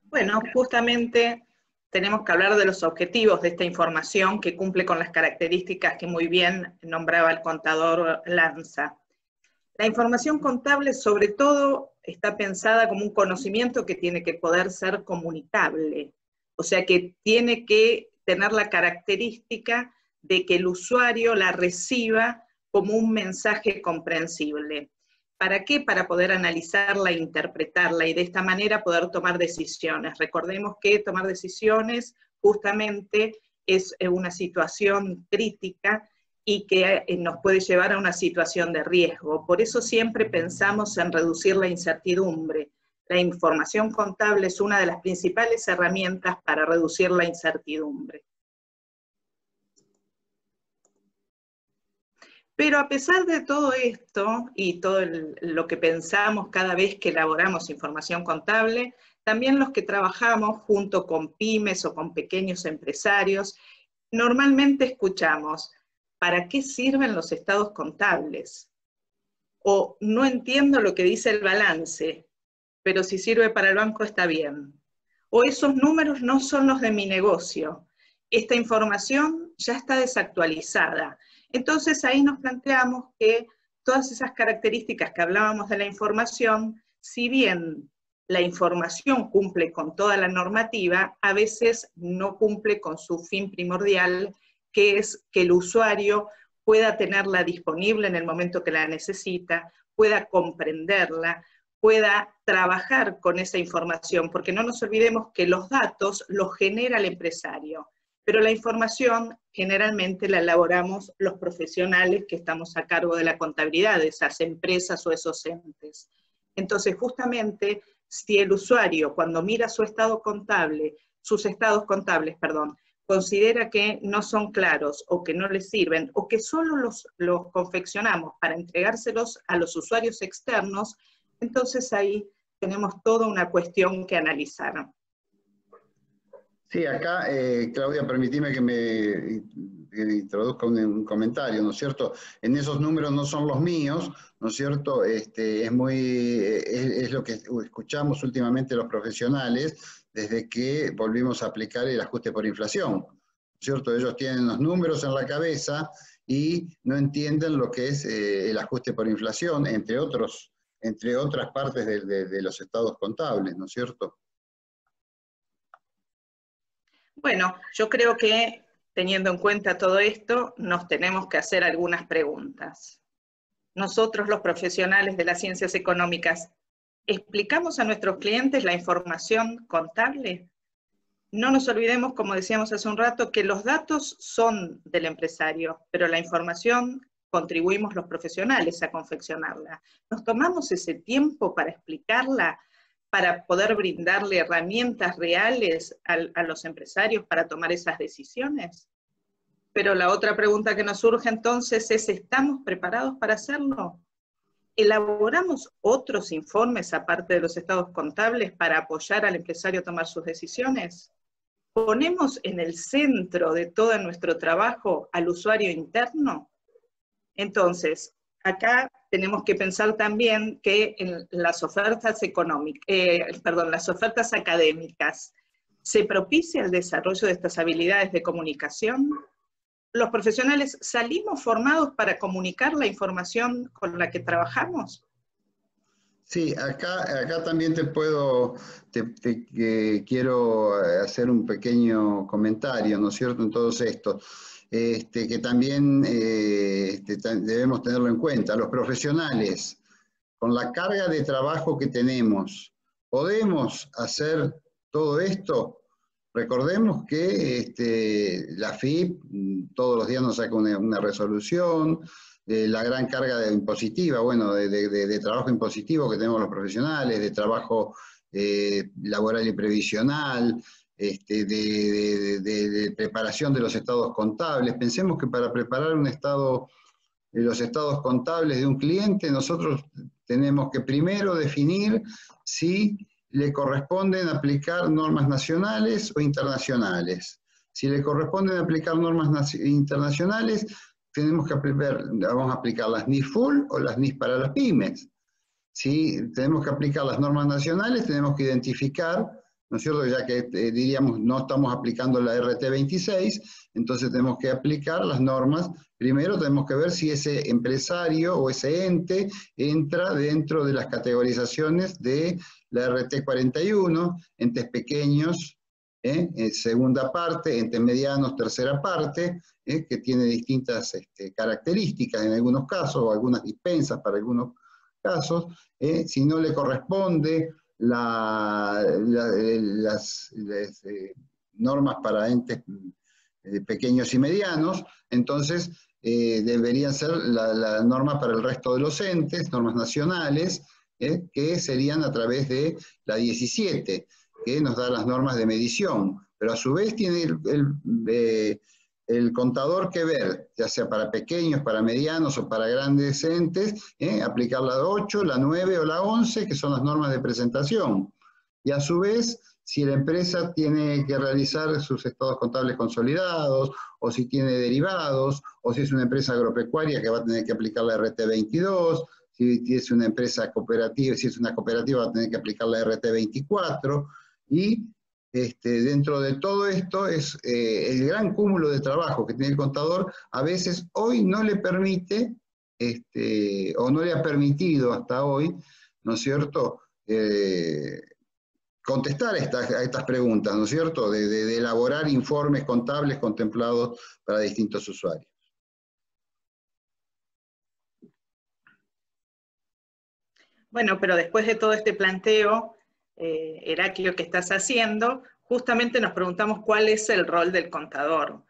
Bueno, justamente tenemos que hablar de los objetivos de esta información que cumple con las características que muy bien nombraba el contador Lanza. La información contable, sobre todo, está pensada como un conocimiento que tiene que poder ser comunicable, o sea que tiene que tener la característica de que el usuario la reciba como un mensaje comprensible. ¿Para qué? Para poder analizarla e interpretarla y de esta manera poder tomar decisiones. Recordemos que tomar decisiones justamente es una situación crítica y que nos puede llevar a una situación de riesgo. Por eso siempre pensamos en reducir la incertidumbre. La información contable es una de las principales herramientas para reducir la incertidumbre. Pero a pesar de todo esto y todo lo que pensamos cada vez que elaboramos información contable, también los que trabajamos junto con pymes o con pequeños empresarios, normalmente escuchamos, ¿para qué sirven los estados contables? O no entiendo lo que dice el balance, pero si sirve para el banco está bien. O esos números no son los de mi negocio. Esta información ya está desactualizada. Entonces ahí nos planteamos que todas esas características que hablábamos de la información, si bien la información cumple con toda la normativa, a veces no cumple con su fin primordial, que es que el usuario pueda tenerla disponible en el momento que la necesita, pueda comprenderla, pueda trabajar con esa información, porque no nos olvidemos que los datos los genera el empresario, pero la información generalmente la elaboramos los profesionales que estamos a cargo de la contabilidad de esas empresas o esos entes. Entonces, justamente, si el usuario, cuando mira su estado contable, sus estados contables, perdón, considera que no son claros o que no les sirven, o que solo los confeccionamos para entregárselos a los usuarios externos, entonces ahí tenemos toda una cuestión que analizar. Sí, acá, Claudia, permitime que me introduzca un comentario, ¿no es cierto? En esos números no son los míos, ¿no es cierto? Es lo que escuchamos últimamente los profesionales desde que volvimos a aplicar el ajuste por inflación, ¿no es cierto? Ellos tienen los números en la cabeza y no entienden lo que es el ajuste por inflación, entre otras partes de los estados contables, ¿no es cierto? Bueno, yo creo que teniendo en cuenta todo esto, nos tenemos que hacer algunas preguntas. Nosotros, los profesionales de las ciencias económicas, ¿explicamos a nuestros clientes la información contable? No nos olvidemos, como decíamos hace un rato, que los datos son del empresario, pero la información contribuimos los profesionales a confeccionarla. ¿Nos tomamos ese tiempo para explicarla, para poder brindarle herramientas reales a los empresarios para tomar esas decisiones? Pero la otra pregunta que nos surge entonces es, ¿estamos preparados para hacerlo? ¿Elaboramos otros informes aparte de los estados contables para apoyar al empresario a tomar sus decisiones? ¿Ponemos en el centro de todo nuestro trabajo al usuario interno? Entonces, acá tenemos que pensar también que en las ofertas las ofertas académicas, ¿se propicia el desarrollo de estas habilidades de comunicación? ¿Los profesionales salimos formados para comunicar la información con la que trabajamos? Sí, acá también quiero hacer un pequeño comentario, ¿no es cierto?, en todos estos, que también debemos tenerlo en cuenta. Los profesionales, con la carga de trabajo que tenemos, ¿podemos hacer todo esto? Recordemos que la AFIP todos los días nos saca una resolución, la gran carga impositiva, bueno, de trabajo impositivo que tenemos los profesionales, de trabajo laboral y previsional, de preparación de los estados contables. Pensemos que para preparar un estado los estados contables de un cliente, nosotros tenemos que primero definir si le corresponden aplicar normas nacionales o internacionales. Si le corresponden aplicar normas internacionales, tenemos que vamos a aplicar las NIS Full o las NIS para las pymes. Si tenemos que aplicar las normas nacionales, tenemos que identificar, ¿no es cierto? Ya que diríamos no estamos aplicando la RT26, entonces tenemos que aplicar las normas. Primero tenemos que ver si ese empresario o ese ente entra dentro de las categorizaciones de la RT41, entes pequeños, segunda parte, entes medianos, tercera parte, que tiene distintas características en algunos casos, o algunas dispensas para algunos casos. Si no le corresponde las normas para entes pequeños y medianos, entonces deberían ser la norma para el resto de los entes, normas nacionales, que serían a través de la 17, que nos da las normas de medición, pero a su vez tiene el contador que ver, ya sea para pequeños, para medianos o para grandes entes, aplicar la 8, la 9 o la 11, que son las normas de presentación. Y a su vez, si la empresa tiene que realizar sus estados contables consolidados, o si tiene derivados, o si es una empresa agropecuaria que va a tener que aplicar la RT22, si es una empresa cooperativa, si es una cooperativa va a tener que aplicar la RT24, y dentro de todo esto es el gran cúmulo de trabajo que tiene el contador, a veces hoy no le permite, o no le ha permitido hasta hoy, ¿no es cierto?, contestar a estas preguntas, ¿no es cierto?, de elaborar informes contables contemplados para distintos usuarios. Bueno, pero después de todo este planteo, Heraclio, que estás haciendo, justamente nos preguntamos cuál es el rol del contador,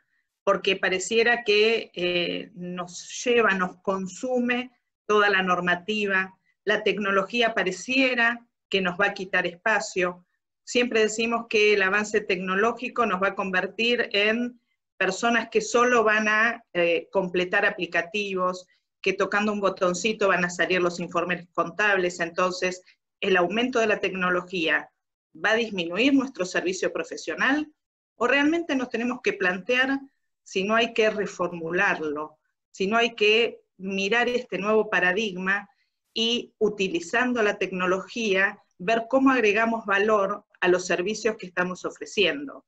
porque pareciera que nos lleva, nos consume toda la normativa, la tecnología pareciera que nos va a quitar espacio. Siempre decimos que el avance tecnológico nos va a convertir en personas que solo van a completar aplicativos, que tocando un botoncito van a salir los informes contables. Entonces, ¿el aumento de la tecnología va a disminuir nuestro servicio profesional? ¿O realmente nos tenemos que plantear si no hay que reformularlo, si no hay que mirar este nuevo paradigma y, utilizando la tecnología, ver cómo agregamos valor a los servicios que estamos ofreciendo?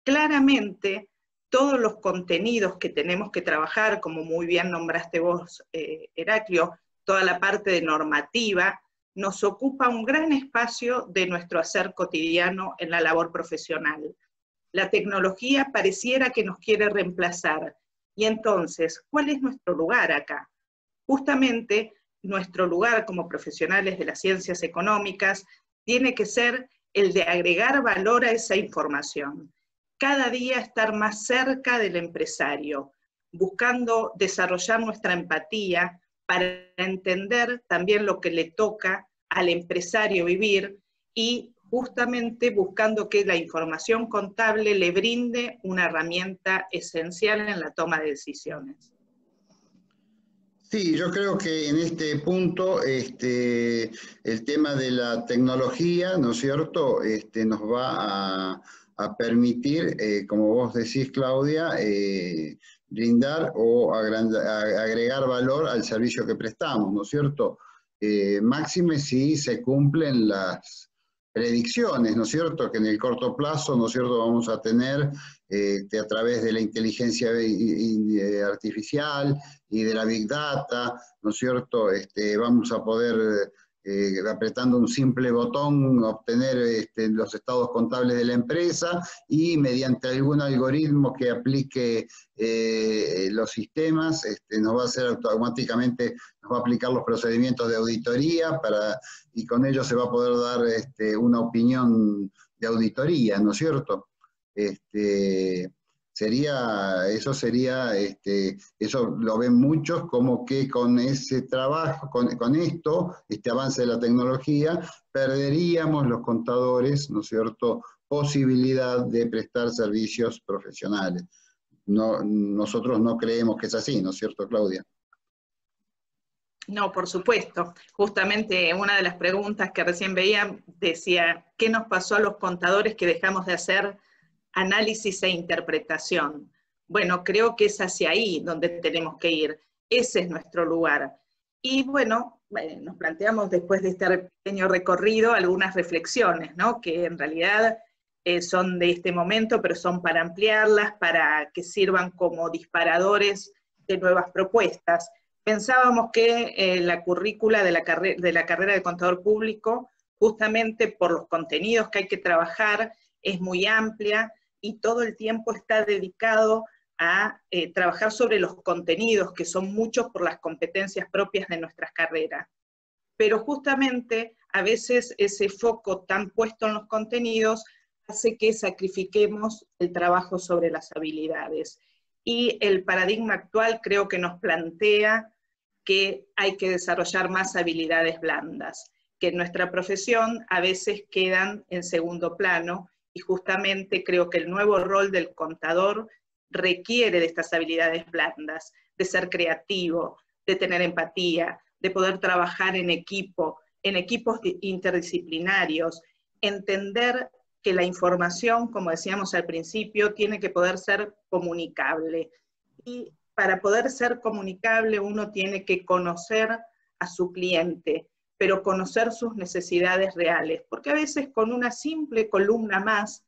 Claramente, todos los contenidos que tenemos que trabajar, como muy bien nombraste vos, Heraclio, toda la parte de normativa, nos ocupa un gran espacio de nuestro hacer cotidiano en la labor profesional. La tecnología pareciera que nos quiere reemplazar. Y entonces, ¿cuál es nuestro lugar acá? Justamente, nuestro lugar como profesionales de las ciencias económicas tiene que ser el de agregar valor a esa información. Cada día estar más cerca del empresario, buscando desarrollar nuestra empatía para entender también lo que le toca al empresario vivir y justamente buscando que la información contable le brinde una herramienta esencial en la toma de decisiones. Sí, yo creo que en este punto el tema de la tecnología, ¿no es cierto?, nos va a permitir, como vos decís, Claudia, brindar o agregar valor al servicio que prestamos, ¿no es cierto? Máxime si se cumplen las predicciones, ¿no es cierto? Que en el corto plazo, ¿no es cierto?, vamos a tener a través de la inteligencia artificial y de la Big Data, ¿no es cierto?, vamos a poder, apretando un simple botón, obtener los estados contables de la empresa y mediante algún algoritmo que aplique los sistemas, nos va a hacer automáticamente, nos va a aplicar los procedimientos de auditoría y con ello se va a poder dar una opinión de auditoría, ¿no es cierto? Eso lo ven muchos, como que con ese trabajo, con esto, este avance de la tecnología, perderíamos los contadores, ¿no es cierto?, posibilidad de prestar servicios profesionales. No, nosotros no creemos que es así, ¿no es cierto, Claudia? No, por supuesto. Justamente una de las preguntas que recién veía decía, ¿qué nos pasó a los contadores que dejamos de hacer análisis e interpretación? Bueno, creo que es hacia ahí donde tenemos que ir. Ese es nuestro lugar. Y bueno, nos planteamos después de este pequeño recorrido algunas reflexiones, ¿no? Que en realidad son de este momento, pero son para ampliarlas, para que sirvan como disparadores de nuevas propuestas. Pensábamos que la currícula de la carrera de contador público, justamente por los contenidos que hay que trabajar, es muy amplia y todo el tiempo está dedicado a trabajar sobre los contenidos, que son muchos por las competencias propias de nuestras carreras. Pero justamente a veces ese foco tan puesto en los contenidos hace que sacrifiquemos el trabajo sobre las habilidades. Y el paradigma actual creo que nos plantea que hay que desarrollar más habilidades blandas, que en nuestra profesión a veces quedan en segundo plano, y justamente creo que el nuevo rol del contador requiere de estas habilidades blandas, de ser creativo, de tener empatía, de poder trabajar en equipos interdisciplinarios, entender que la información, como decíamos al principio, tiene que poder ser comunicable. Y para poder ser comunicable uno tiene que conocer a su cliente, pero conocer sus necesidades reales, porque a veces con una simple columna más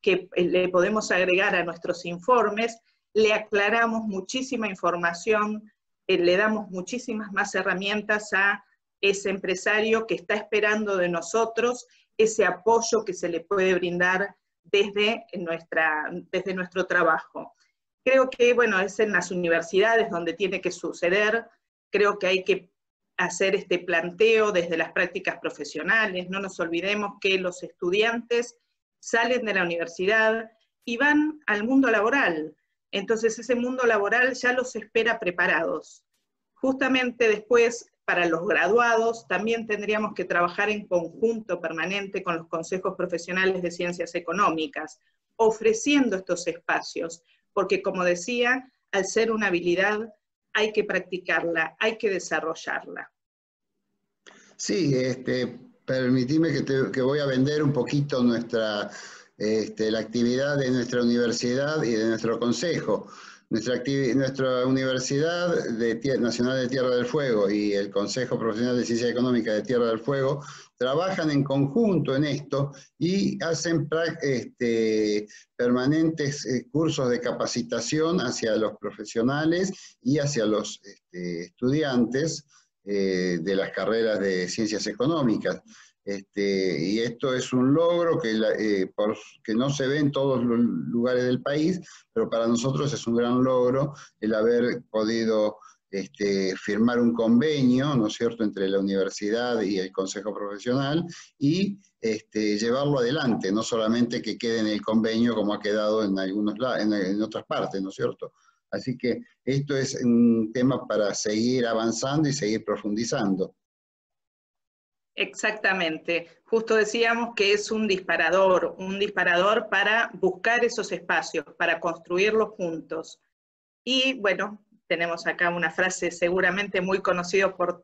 que le podemos agregar a nuestros informes, le aclaramos muchísima información, le damos muchísimas más herramientas a ese empresario que está esperando de nosotros ese apoyo que se le puede brindar desde nuestro trabajo. Creo que, bueno, es en las universidades donde tiene que suceder. Creo que hay que hacer este planteo desde las prácticas profesionales. No nos olvidemos que los estudiantes salen de la universidad y van al mundo laboral. Entonces ese mundo laboral ya los espera preparados. Justamente después, para los graduados, también tendríamos que trabajar en conjunto permanente con los consejos profesionales de ciencias económicas, ofreciendo estos espacios, porque como decía, al ser una habilidad hay que practicarla, hay que desarrollarla. Sí, permitime que voy a vender un poquito la actividad de nuestra universidad y de nuestro consejo. Nuestra Universidad Nacional de Tierra del Fuego y el Consejo Profesional de Ciencia Económica de Tierra del Fuego trabajan en conjunto en esto y hacen permanentes cursos de capacitación hacia los profesionales y hacia los estudiantes de las carreras de ciencias económicas. Y esto es un logro que no se ve en todos los lugares del país, pero para nosotros es un gran logro el haber podido firmar un convenio, ¿no es cierto?, entre la universidad y el Consejo Profesional y llevarlo adelante, no solamente que quede en el convenio como ha quedado en otras partes, ¿no es cierto? Así que esto es un tema para seguir avanzando y seguir profundizando. Exactamente. Justo decíamos que es un disparador para buscar esos espacios, para construirlos juntos. Y bueno, tenemos acá una frase seguramente muy conocida por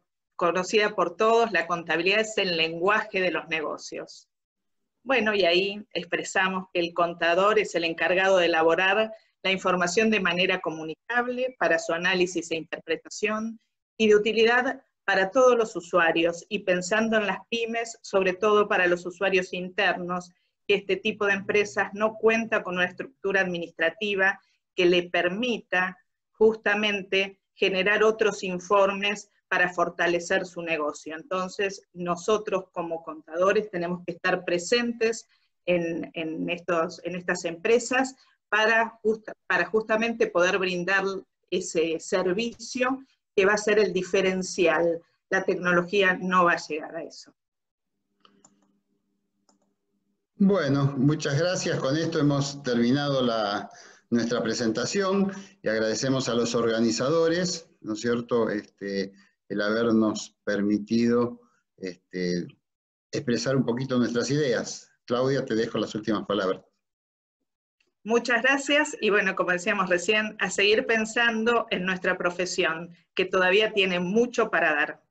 todos: la contabilidad es el lenguaje de los negocios. Bueno, y ahí expresamos que el contador es el encargado de elaborar la información de manera comunicable para su análisis e interpretación y de utilidad para todos los usuarios, y pensando en las pymes, sobre todo para los usuarios internos, que este tipo de empresas no cuenta con una estructura administrativa que le permita justamente generar otros informes para fortalecer su negocio. Entonces, nosotros como contadores tenemos que estar presentes en estas empresas para justamente poder brindar ese servicio que va a ser el diferencial. La tecnología no va a llegar a eso. Bueno, muchas gracias. Con esto hemos terminado nuestra presentación y agradecemos a los organizadores, ¿no es cierto?, el habernos permitido expresar un poquito nuestras ideas. Claudia, te dejo las últimas palabras. Muchas gracias, y bueno, como decíamos recién, a seguir pensando en nuestra profesión, que todavía tiene mucho para dar.